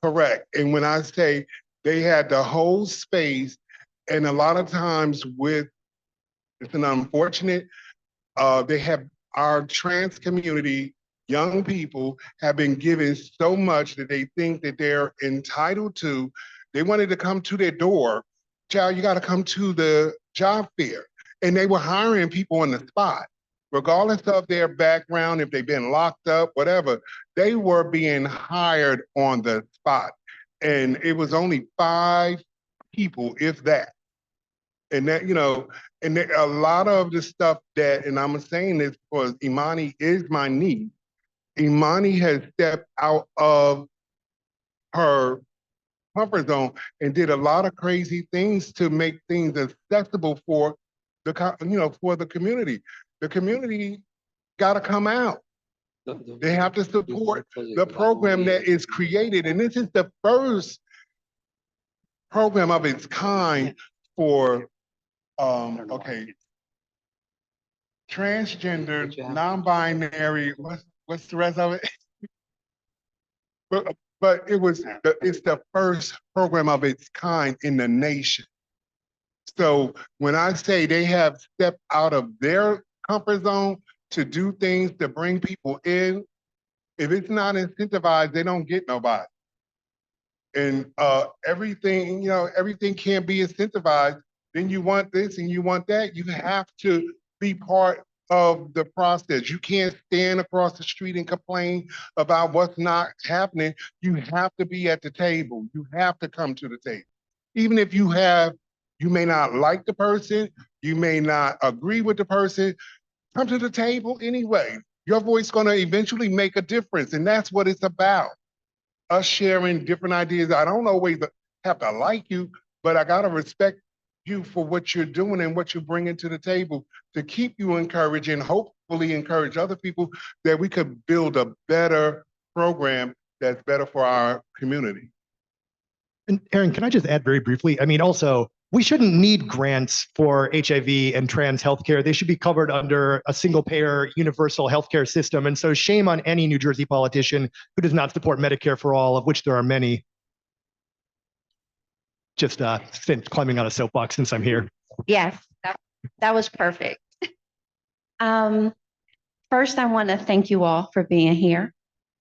[SPEAKER 3] Correct. And when I say they had the whole space, and a lot of times it's an unfortunate, they have our trans community, young people have been given so much that they think that they're entitled to. They wanted to come to their door. Child, you got to come to the job fair. And they were hiring people on the spot, regardless of their background, if they've been locked up, whatever. They were being hired on the spot. And it was only 5 people, if that. And that, and a lot of the stuff that, and I'm saying this because Imani is my niece, Imani has stepped out of her comfort zone and did a lot of crazy things to make things accessible for for the community. The community got to come out. They have to support the program that is created. And this is the first program of its kind for, transgender, non-binary, what's the rest of it? But it's the first program of its kind in the nation. So when I say they have stepped out of their comfort zone to do things to bring people in, if it's not incentivized, they don't get nobody. And everything, everything can't be incentivized. Then you want this and you want that. You have to be part of the process. You can't stand across the street and complain about what's not happening. You have to be at the table. You have to come to the table. Even if you may not like the person, you may not agree with the person, come to the table anyway. Your voice is going to eventually make a difference. And that's what it's about. Us sharing different ideas. I don't always have to like you, but I got to respect you for what you're doing and what you're bringing to the table to keep you encouraged and hopefully encourage other people that we could build a better program that's better for our community.
[SPEAKER 5] And Aaron, can I just add very briefly? I mean, also, we shouldn't need grants for HIV and trans healthcare. They should be covered under a single payer universal healthcare system. And so shame on any New Jersey politician who does not support Medicare for all, of which there are many. Just climbing on a soapbox since I'm here.
[SPEAKER 9] Yes, that was perfect. First, I want to thank you all for being here.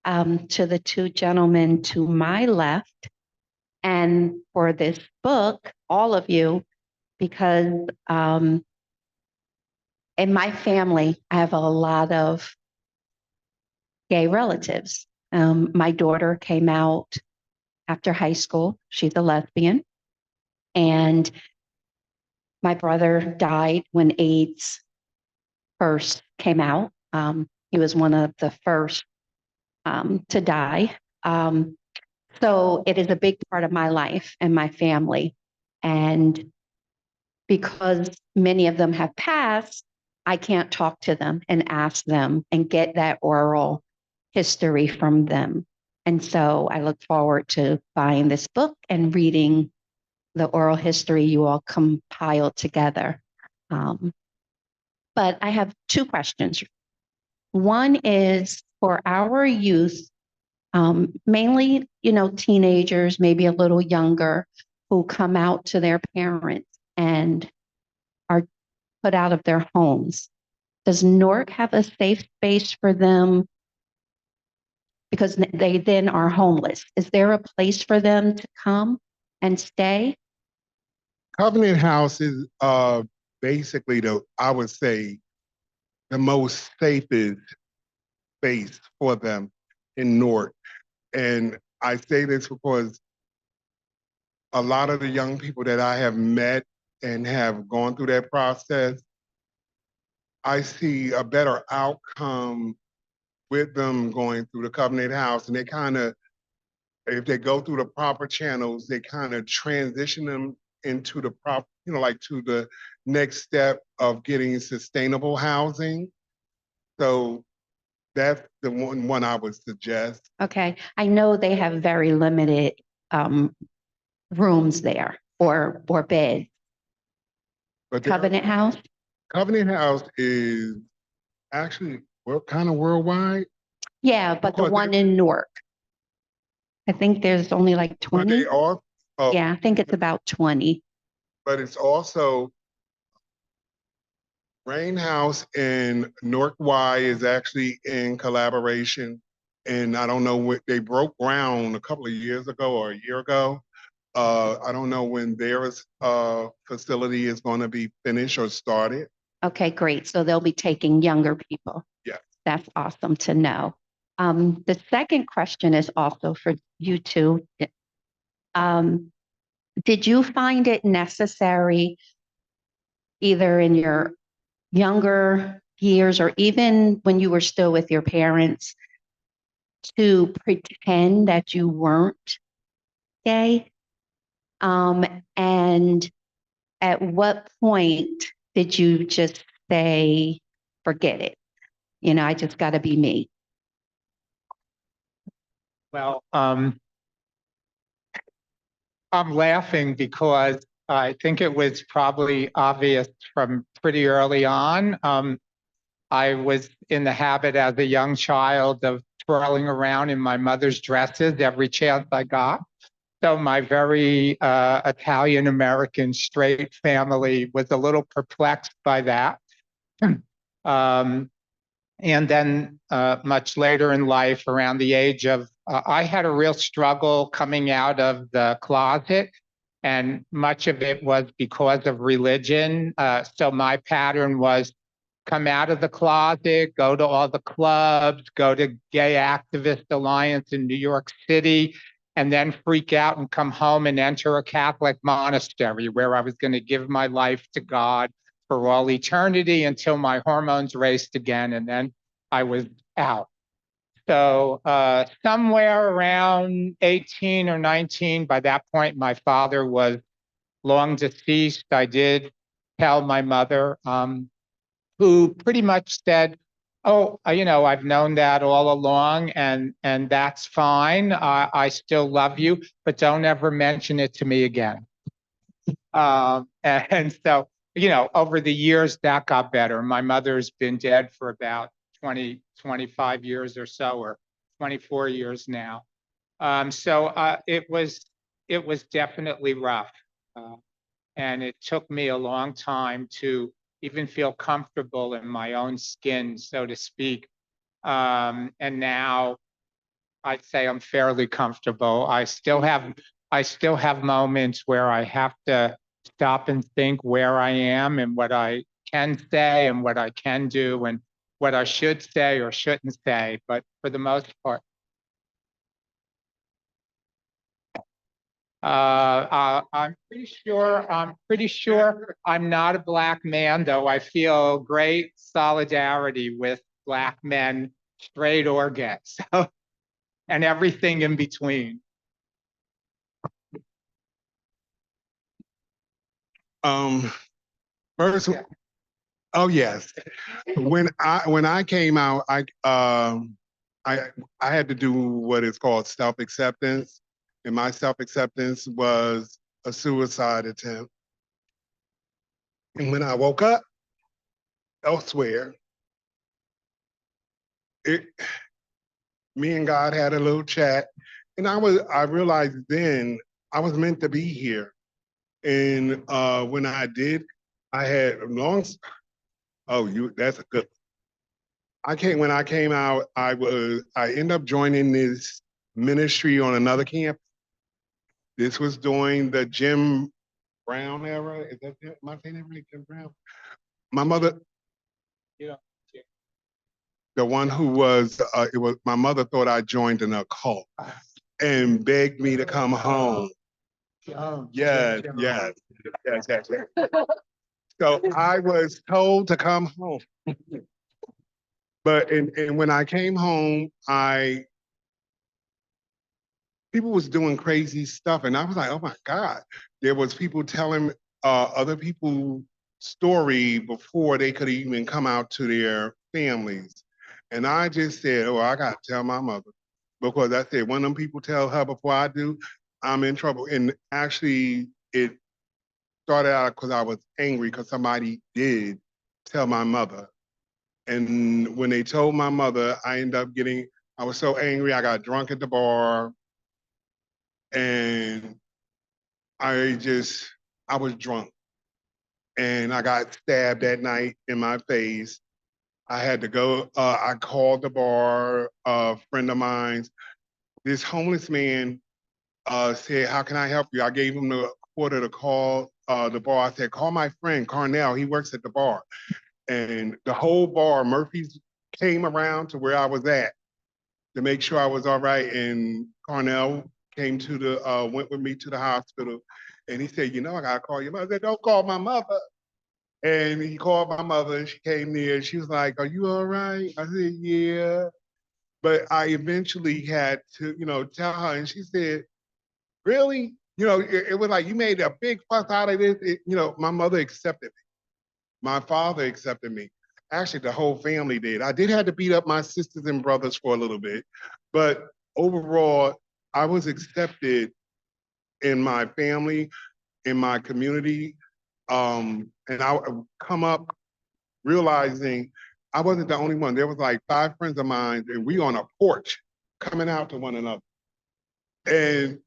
[SPEAKER 9] To the 2 gentlemen to my left, and for this book, all of you, because in my family, I have a lot of gay relatives. My daughter came out after high school. She's a lesbian. And my brother died when AIDS first came out. He was one of the first to die. So it is a big part of my life and my family. And because many of them have passed, I can't talk to them and ask them and get that oral history from them. And so I look forward to buying this book and reading the oral history you all compiled together. But I have 2 questions. One is for our youth, mainly, teenagers, maybe a little younger, who come out to their parents and are put out of their homes. Does Newark have a safe space for them because they then are homeless. Is there a place for them to come and stay?
[SPEAKER 3] Covenant House is basically I would say, the most safest space for them in Newark. And I say this because a lot of the young people that I have met and have gone through that process, I see a better outcome with them going through the Covenant House. And they kind of, if they go through the proper channels, they kind of transition them into the proper, like to the next step of getting sustainable housing. So that's the one I would suggest.
[SPEAKER 9] Okay, I know they have very limited rooms there or beds.
[SPEAKER 3] But
[SPEAKER 9] Covenant House?
[SPEAKER 3] Covenant House is actually kind of worldwide.
[SPEAKER 9] Yeah, but the one in Newark. I think there's only like
[SPEAKER 3] But
[SPEAKER 9] 20.
[SPEAKER 3] they are,
[SPEAKER 9] Yeah, I think it's about 20.
[SPEAKER 3] but it's also Rain House in Newark Y is actually in collaboration. And I don't know what they broke ground a couple of years ago or a year ago. I don't know when their facility is going to be finished or started.
[SPEAKER 9] Okay, great. So they'll be taking younger people.
[SPEAKER 3] Yeah.
[SPEAKER 9] That's awesome to know. The second question is also for you two. Did you find it necessary, either in your younger years or even when you were still with your parents, to pretend that you weren't gay? And at what point did you just say, forget it? I just got to be me.
[SPEAKER 6] Well, I'm laughing because I think it was probably obvious from pretty early on. I was in the habit as a young child of twirling around in my mother's dresses every chance I got. So my very Italian-American straight family was a little perplexed by that. And then much later in life, around the age of, I had a real struggle coming out of the closet, and much of it was because of religion. So my pattern was come out of the closet, go to all the clubs, go to Gay Activist Alliance in New York City, and then freak out and come home and enter a Catholic monastery where I was going to give my life to God for all eternity until my hormones raced again, and then I was out. So somewhere around 18 or 19, by that point, my father was long deceased. I did tell my mother, who pretty much said, oh, I've known that all along, and that's fine. I still love you, but don't ever mention it to me again. And so, over the years, that got better. My mother's been dead for about 25 years or so, or 24 years now. So it was definitely rough. And it took me a long time to even feel comfortable in my own skin, so to speak. And now I'd say I'm fairly comfortable. I still have moments where I have to stop and think where I am and what I can say and what I can do and what I should say or shouldn't say. But for the most part, I'm pretty sure I'm not a Black man, though I feel great solidarity with Black men, straight or gay, so, and everything in between.
[SPEAKER 3] First,
[SPEAKER 6] Yeah.
[SPEAKER 3] oh yes, when I came out, I had to do what is called self-acceptance, and my self-acceptance was a suicide attempt. And when I woke up elsewhere, me and God had a little chat, and I realized then I was meant to be here. And when I did, I had that's a good. when I came out, I ended up joining this ministry on another campus. This was during the Jim Brown era. Is that, am I saying that right, Jim Brown? My mother, the one who was, my mother thought I joined an occult and begged me to come home. Yes. So I was told to come home. But and when I came home, people was doing crazy stuff, and I was like, oh my God. There was people telling other people's story before they could even come out to their families. And I just said, oh, I gotta tell my mother. Because I said, when them people tell her before I do, I'm in trouble. And actually, it started out because I was angry because somebody did tell my mother. And when they told my mother, I ended up I was so angry, I got drunk at the bar. And I was drunk. And I got stabbed that night in my face. I had to go, I called the bar, a friend of mine. This homeless man said, how can I help you? I gave him the quarter to call the bar. I said, call my friend, Carnell, he works at the bar. And the whole bar, Murphy's, came around to where I was at to make sure I was all right. And Carnell came went with me to the hospital. And he said, you know, I gotta call your mother. I said, don't call my mother. And he called my mother and she came near. She was like, are you all right? I said, yeah. But I eventually had to, tell her. And she said, really? It was like, you made a big fuss out of this. My mother accepted me. My father accepted me. Actually, the whole family did. I did have to beat up my sisters and brothers for a little bit, but overall, I was accepted in my family, in my community, and I come up realizing I wasn't the only one. There was like 5 friends of mine, and we on a porch coming out to one another. And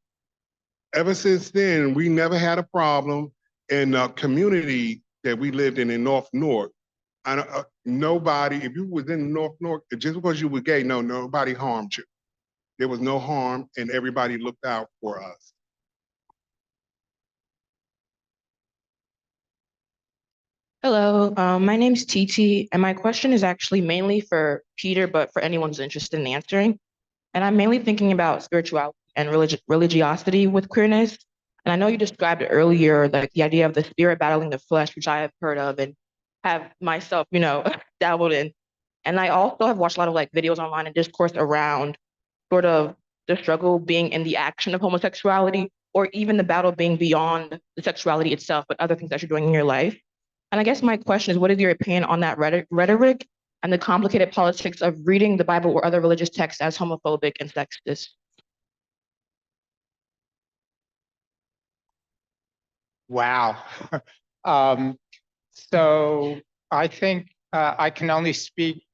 [SPEAKER 3] ever since then, we never had a problem in the community that we lived in North Newark. Nobody, if you was in North Newark, just because you were gay, no, nobody harmed you. There was no harm, and everybody looked out for us.
[SPEAKER 10] Hello, my name's Titi, and my question is actually mainly for Peter, but for anyone who's interested in answering. And I'm mainly thinking about spirituality and religiosity with queerness. And I know you described it earlier, like the idea of the spirit battling the flesh, which I have heard of and have myself, dabbled in. And I also have watched a lot of like videos online and discourse around sort of the struggle being in the action of homosexuality, or even the battle being beyond the sexuality itself, but other things that you're doing in your life. And I guess my question is, what is your opinion on that rhetoric and the complicated politics of reading the Bible or other religious texts as homophobic and sexist?
[SPEAKER 6] Wow. So I think I can only speak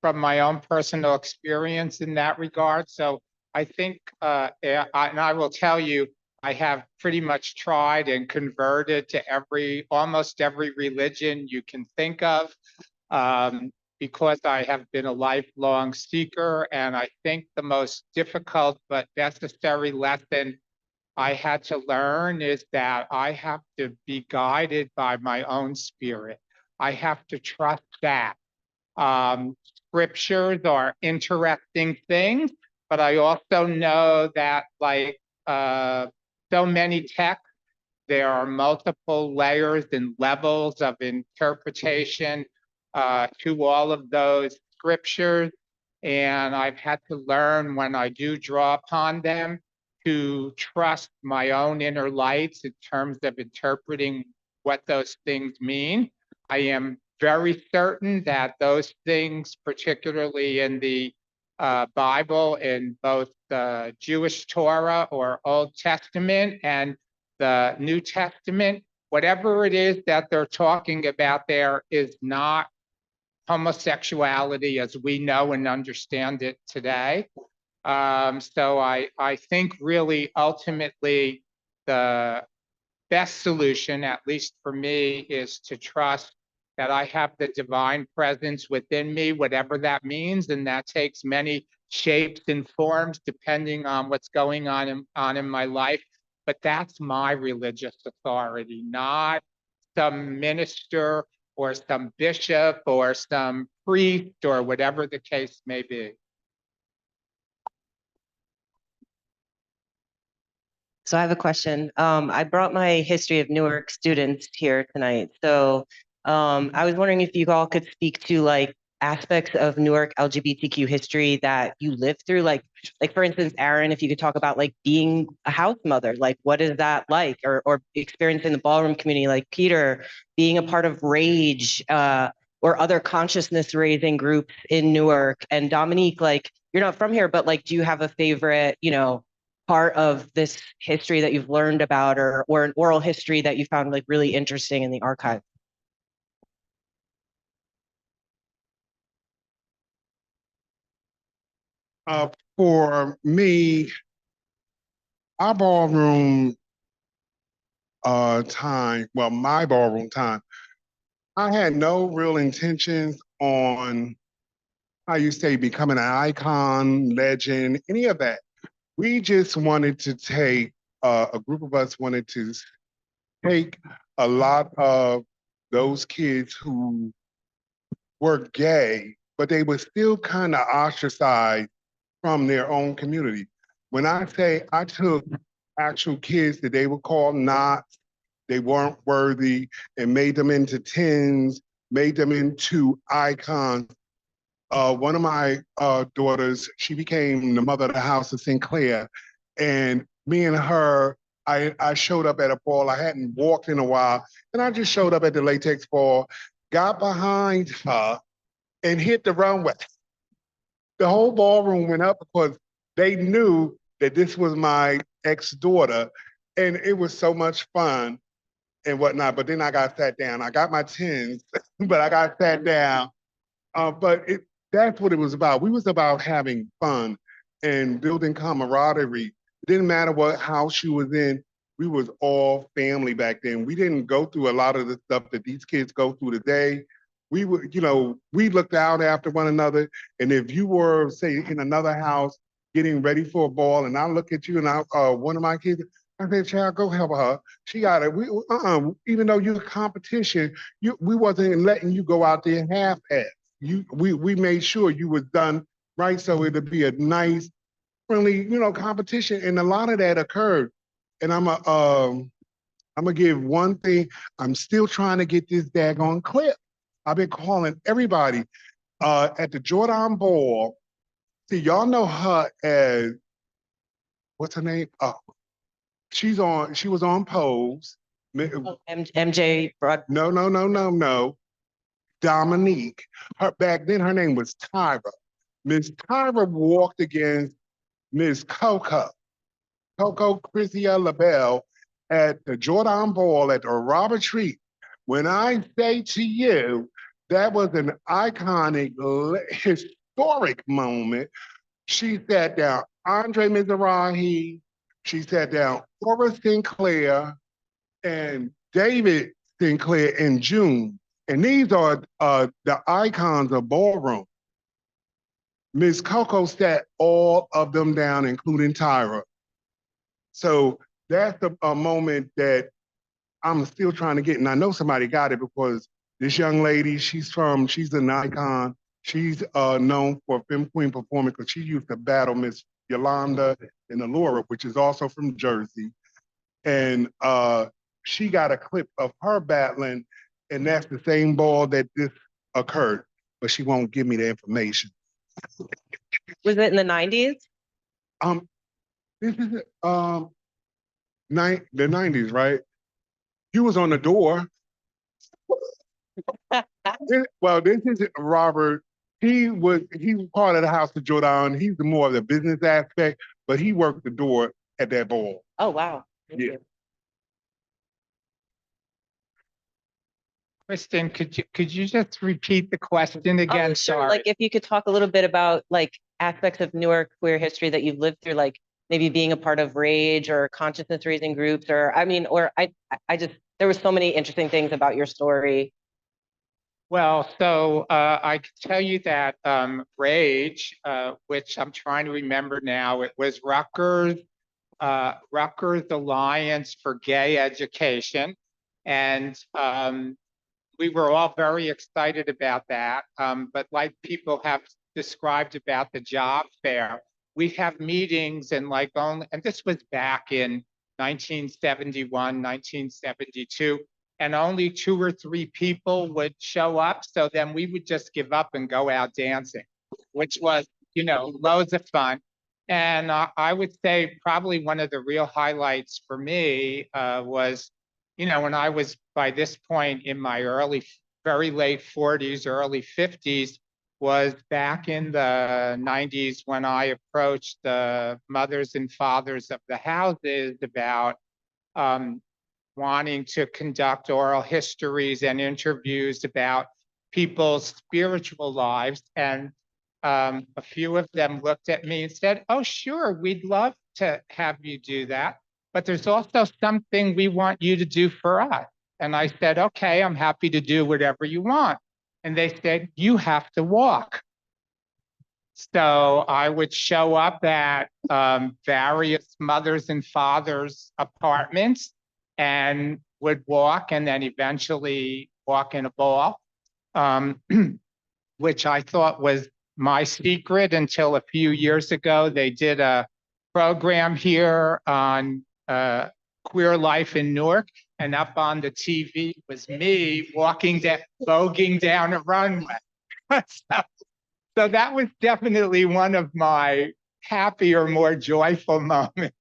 [SPEAKER 6] from my own personal experience in that regard. So I think, and I will tell you, I have pretty much tried and converted to almost every religion you can think of, because I have been a lifelong seeker. And I think the most difficult but necessary lesson I had to learn is that I have to be guided by my own spirit. I have to trust that. Scriptures are interesting things, but I also know that so many texts, there are multiple layers and levels of interpretation to all of those scriptures. And I've had to learn when I do draw upon them to trust my own inner lights in terms of interpreting what those things mean. I am very certain that those things, particularly in the Bible, in both the Jewish Torah or Old Testament and the New Testament, whatever it is that they're talking about there is not homosexuality as we know and understand it today. So I think really ultimately the best solution, at least for me, is to trust that I have the divine presence within me, whatever that means, and that takes many shapes and forms depending on what's going on in my life. But that's my religious authority, not some minister or some bishop or some priest or whatever the case may be.
[SPEAKER 11] So I have a question. I brought my history of Newark students here tonight. So I was wondering if you all could speak to like aspects of Newark LGBTQ history that you lived through. Like for instance, Aaron, if you could talk about like being a house mother, like what is that like? Or experiencing the ballroom community, like Peter, being a part of Rage, or other consciousness raising groups in Newark. And Dominique, like you're not from here, but like do you have a favorite, part of this history that you've learned about, or an oral history that you found like really interesting in the archive?
[SPEAKER 3] For me, our ballroom time, well, my ballroom time, I had no real intentions on, how you say, becoming an icon, legend, any of that. We just wanted to take, a group of us wanted to take a lot of those kids who were gay, but they were still kind of ostracized from their own community. When I say I took actual kids that they would call knots, they weren't worthy, and made them into tens, made them into icons. One of my daughters, she became the mother of the house of Sinclair, and me and her, I showed up at a ball. I hadn't walked in a while, and I just showed up at the latex ball, got behind her, and hit the runway. The whole ballroom went up because they knew that this was my ex-daughter, and it was so much fun and whatnot. But then I got sat down. I got my tens, but I got sat down. That's what it was about. We was about having fun and building camaraderie. It didn't matter what house you was in. We was all family back then. We didn't go through a lot of the stuff that these kids go through today. We were, we looked out after one another. And if you were, say, in another house getting ready for a ball, and I look at you and one of my kids, I said, child, go help her. She got it. Even though you're competition, we wasn't letting you go out there half-ass. We made sure you was done right, so it'd be a nice, friendly, competition, and a lot of that occurred. And I'm gonna give one thing. I'm still trying to get this daggone clip. I've been calling everybody at the Jordan Ball. See, y'all know her as, what's her name? She was on Pose.
[SPEAKER 11] MJ Broad.
[SPEAKER 3] No. Dominique. Back then, her name was Tyra. Miss Tyra walked against Miss Coco Chrissia LaBelle at the Jordan Ball at the Robert Treat. When I say to you, that was an iconic, historic moment. She sat down Andre Mizrahi, she sat down Aura Sinclair and David Sinclair in June. And these are the icons of ballroom. Miss Coco sat all of them down, including Tyra. So that's a moment that I'm still trying to get, and I know somebody got it because this young lady, she's an icon. She's known for Femme Queen performance because she used to battle Miss Yolanda and Allura, which is also from Jersey. And she got a clip of her battling, and that's the same ball that this occurred, but she won't give me the information.
[SPEAKER 11] Was it in the 90s?
[SPEAKER 3] This is the 90s, right? You was on the door. This is Robert. He was part of the House of Jordan. He's more of the business aspect, but he worked the door at that ball.
[SPEAKER 11] Oh, wow. Thank you.
[SPEAKER 6] Kristen, could you just repeat the question again?
[SPEAKER 11] Sure.
[SPEAKER 6] Sorry.
[SPEAKER 11] Like if you could talk a little bit about like aspects of Newark queer history that you've lived through, like maybe being a part of Rage or consciousness raising groups, or I just, there were so many interesting things about your story.
[SPEAKER 6] Well, so I can tell you that RAGE, which I'm trying to remember now, it was Rutgers Alliance for Gay Education. And we were all very excited about that. But like people have described about the job fair, we have meetings and and this was back in 1971, 1972, and only 2 or 3 people would show up. So then we would just give up and go out dancing, which was, loads of fun. And I would say probably one of the real highlights for me was, when I was by this point in my very late 40s, early 50s, was back in the 90s when I approached the mothers and fathers of the houses about wanting to conduct oral histories and interviews about people's spiritual lives. And a few of them looked at me and said, "Oh, sure, we'd love to have you do that. But there's also something we want you to do for us." And I said, "Okay, I'm happy to do whatever you want." And they said, "You have to walk." So I would show up at various mothers and fathers' apartments and would walk, and then eventually walk in a ball, which I thought was my secret until a few years ago. They did a program here on queer life in Newark, and up on the TV was me voguing down a runway. So that was definitely one of my happier, more joyful moments.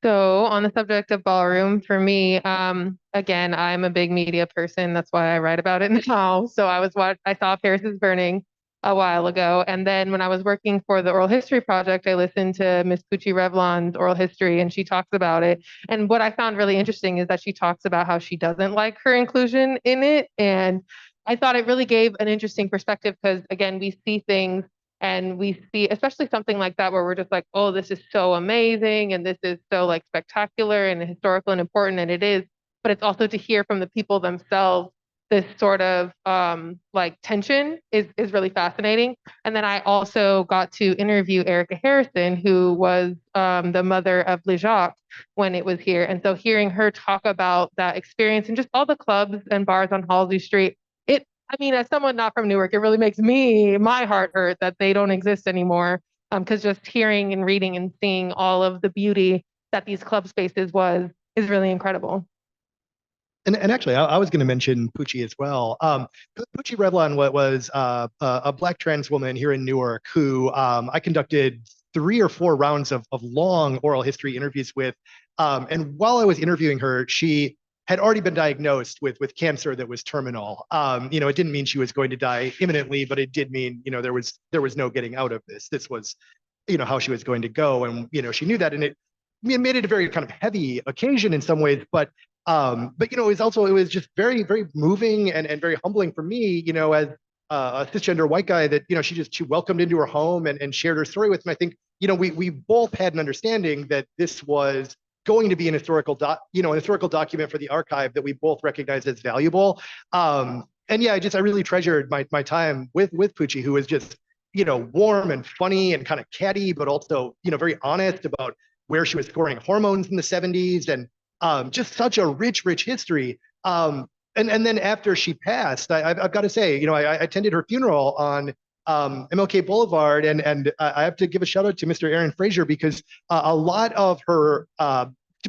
[SPEAKER 7] So on the subject of ballroom, for me, again, I'm a big media person. That's why I write about it now. So I saw Paris is Burning a while ago. And then when I was working for the Oral History Project, I listened to Miss Pucci Revlon's oral history, and she talks about it. And what I found really interesting is that she talks about how she doesn't like her inclusion in it. And I thought it really gave an interesting perspective because, again, we see things and we see, especially something like that, where we're just like, oh, this is so amazing. And this is so like spectacular and historical and important. And it is, but it's also to hear from the people themselves, this sort of like tension is really fascinating. And then I also got to interview Erica Harrison, who was the mother of LeJacques when it was here. And so hearing her talk about that experience and just all the clubs and bars on Halsey Street, as someone not from Newark, it really makes my heart hurt that they don't exist anymore. Because just hearing and reading and seeing all of the beauty that these club spaces is really incredible.
[SPEAKER 5] And actually, I was going to mention Pucci as well. Pucci Revlon was a Black trans woman here in Newark who I conducted 3 or 4 rounds of long oral history interviews with. And while I was interviewing her, she had already been diagnosed with cancer that was terminal. It didn't mean she was going to die imminently, but it did mean, there was no getting out of this. This was, how she was going to go. And, she knew that, and it made it a very kind of heavy occasion in some ways, but it was just very, very moving and very humbling for me, as a cisgender white guy that, she welcomed into her home and shared her story with me. I think, we both had an understanding that this was going to be an historical document for the archive that we both recognize as valuable. I really treasured my time with Pucci, who was just, warm and funny and kind of catty, but also, very honest about where she was scoring hormones in the 70s, and just such a rich history. And then after she passed, I've got to say, I attended her funeral on MLK Boulevard, and I have to give a shout out to Mr. Aaron Frazier, because a lot of her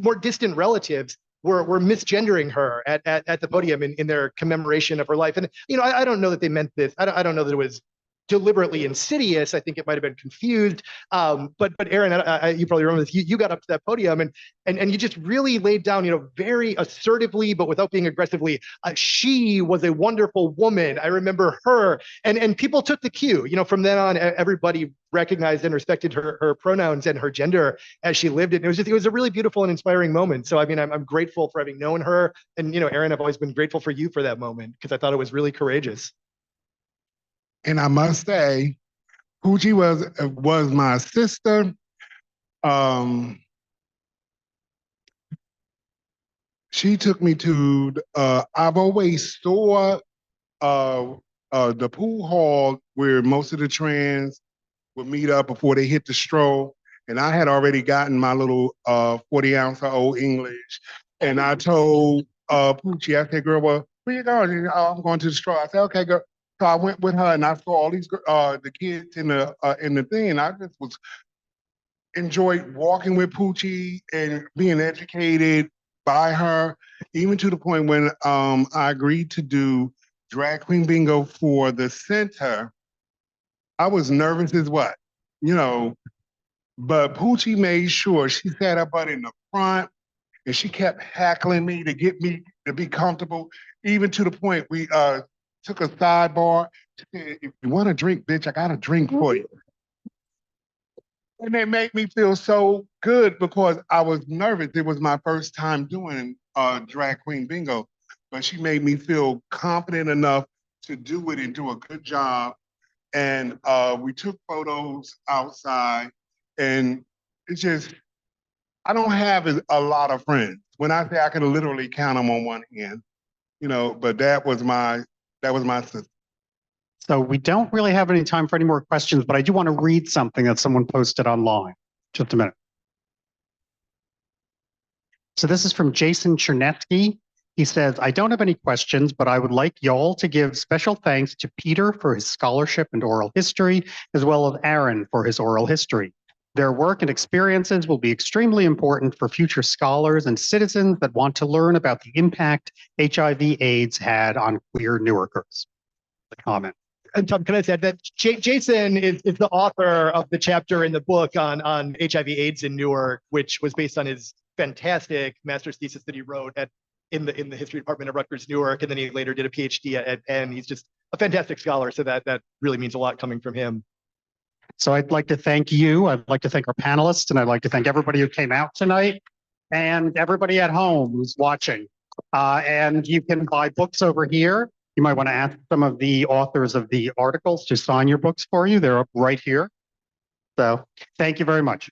[SPEAKER 5] more distant relatives were misgendering her at the podium in their commemoration of her life. And I don't know that they meant this. I don't know that it was deliberately insidious. I think it might have been confused. But Aaron, you probably remember this. You got up to that podium and you just really laid down, very assertively, but without being aggressively. She was a wonderful woman. I remember her, and people took the cue. From then on, everybody recognized and respected her pronouns and her gender as she lived it. And it was a really beautiful and inspiring moment. So I'm grateful for having known her, and Aaron, I've always been grateful for you for that moment, because I thought it was really courageous.
[SPEAKER 3] And I must say, Pucci was my sister. She took me to, I've always saw the pool hall where most of the trans would meet up before they hit the stroll. And I had already gotten my little 40-ounce of Old English. And I told Poochie, I said, girl, well, where you going? And, oh, I'm going to the stroll. I said, okay, girl. So I went with her and I saw all these the kids in the thing. And I just was enjoyed walking with Poochie and being educated by her, even to the point when I agreed to do drag queen bingo for the center. I was nervous as what, you know, but Poochie made sure she sat her butt in the front and she kept heckling me to get me to be comfortable, even to the point we took a sidebar. She said, if you want a drink, bitch, I got a drink for you. And it made me feel so good because I was nervous. It was my first time doing drag queen bingo, but she made me feel confident enough to do it and do a good job. And we took photos outside, and it's just, I don't have a lot of friends. When I say I can literally count them on one hand, you know, but that was my sister.
[SPEAKER 4] So we don't really have any time for any more questions, but I do want to read something that someone posted online. Just a minute. So this is from Jason Chernesky. He says, I don't have any questions, but I would like y'all to give special thanks to Peter for his scholarship and oral history, as well as Aaron for his oral history. Their work and experiences will be extremely important for future scholars and citizens that want to learn about the impact HIV/AIDS had on queer Newarkers. The comment.
[SPEAKER 5] And Tom, can I say that Jason is the author of the chapter in the book on HIV/AIDS in Newark, which was based on his fantastic master's thesis that he wrote in the history department at Rutgers, Newark, and then he later did a PhD at Penn. He's just a fantastic scholar, so that really means a lot coming from him.
[SPEAKER 4] So I'd like to thank you. I'd like to thank our panelists, and I'd like to thank everybody who came out tonight and everybody at home who's watching. And you can buy books over here. You might want to ask some of the authors of the articles to sign your books for you. They're up right here. So thank you very much.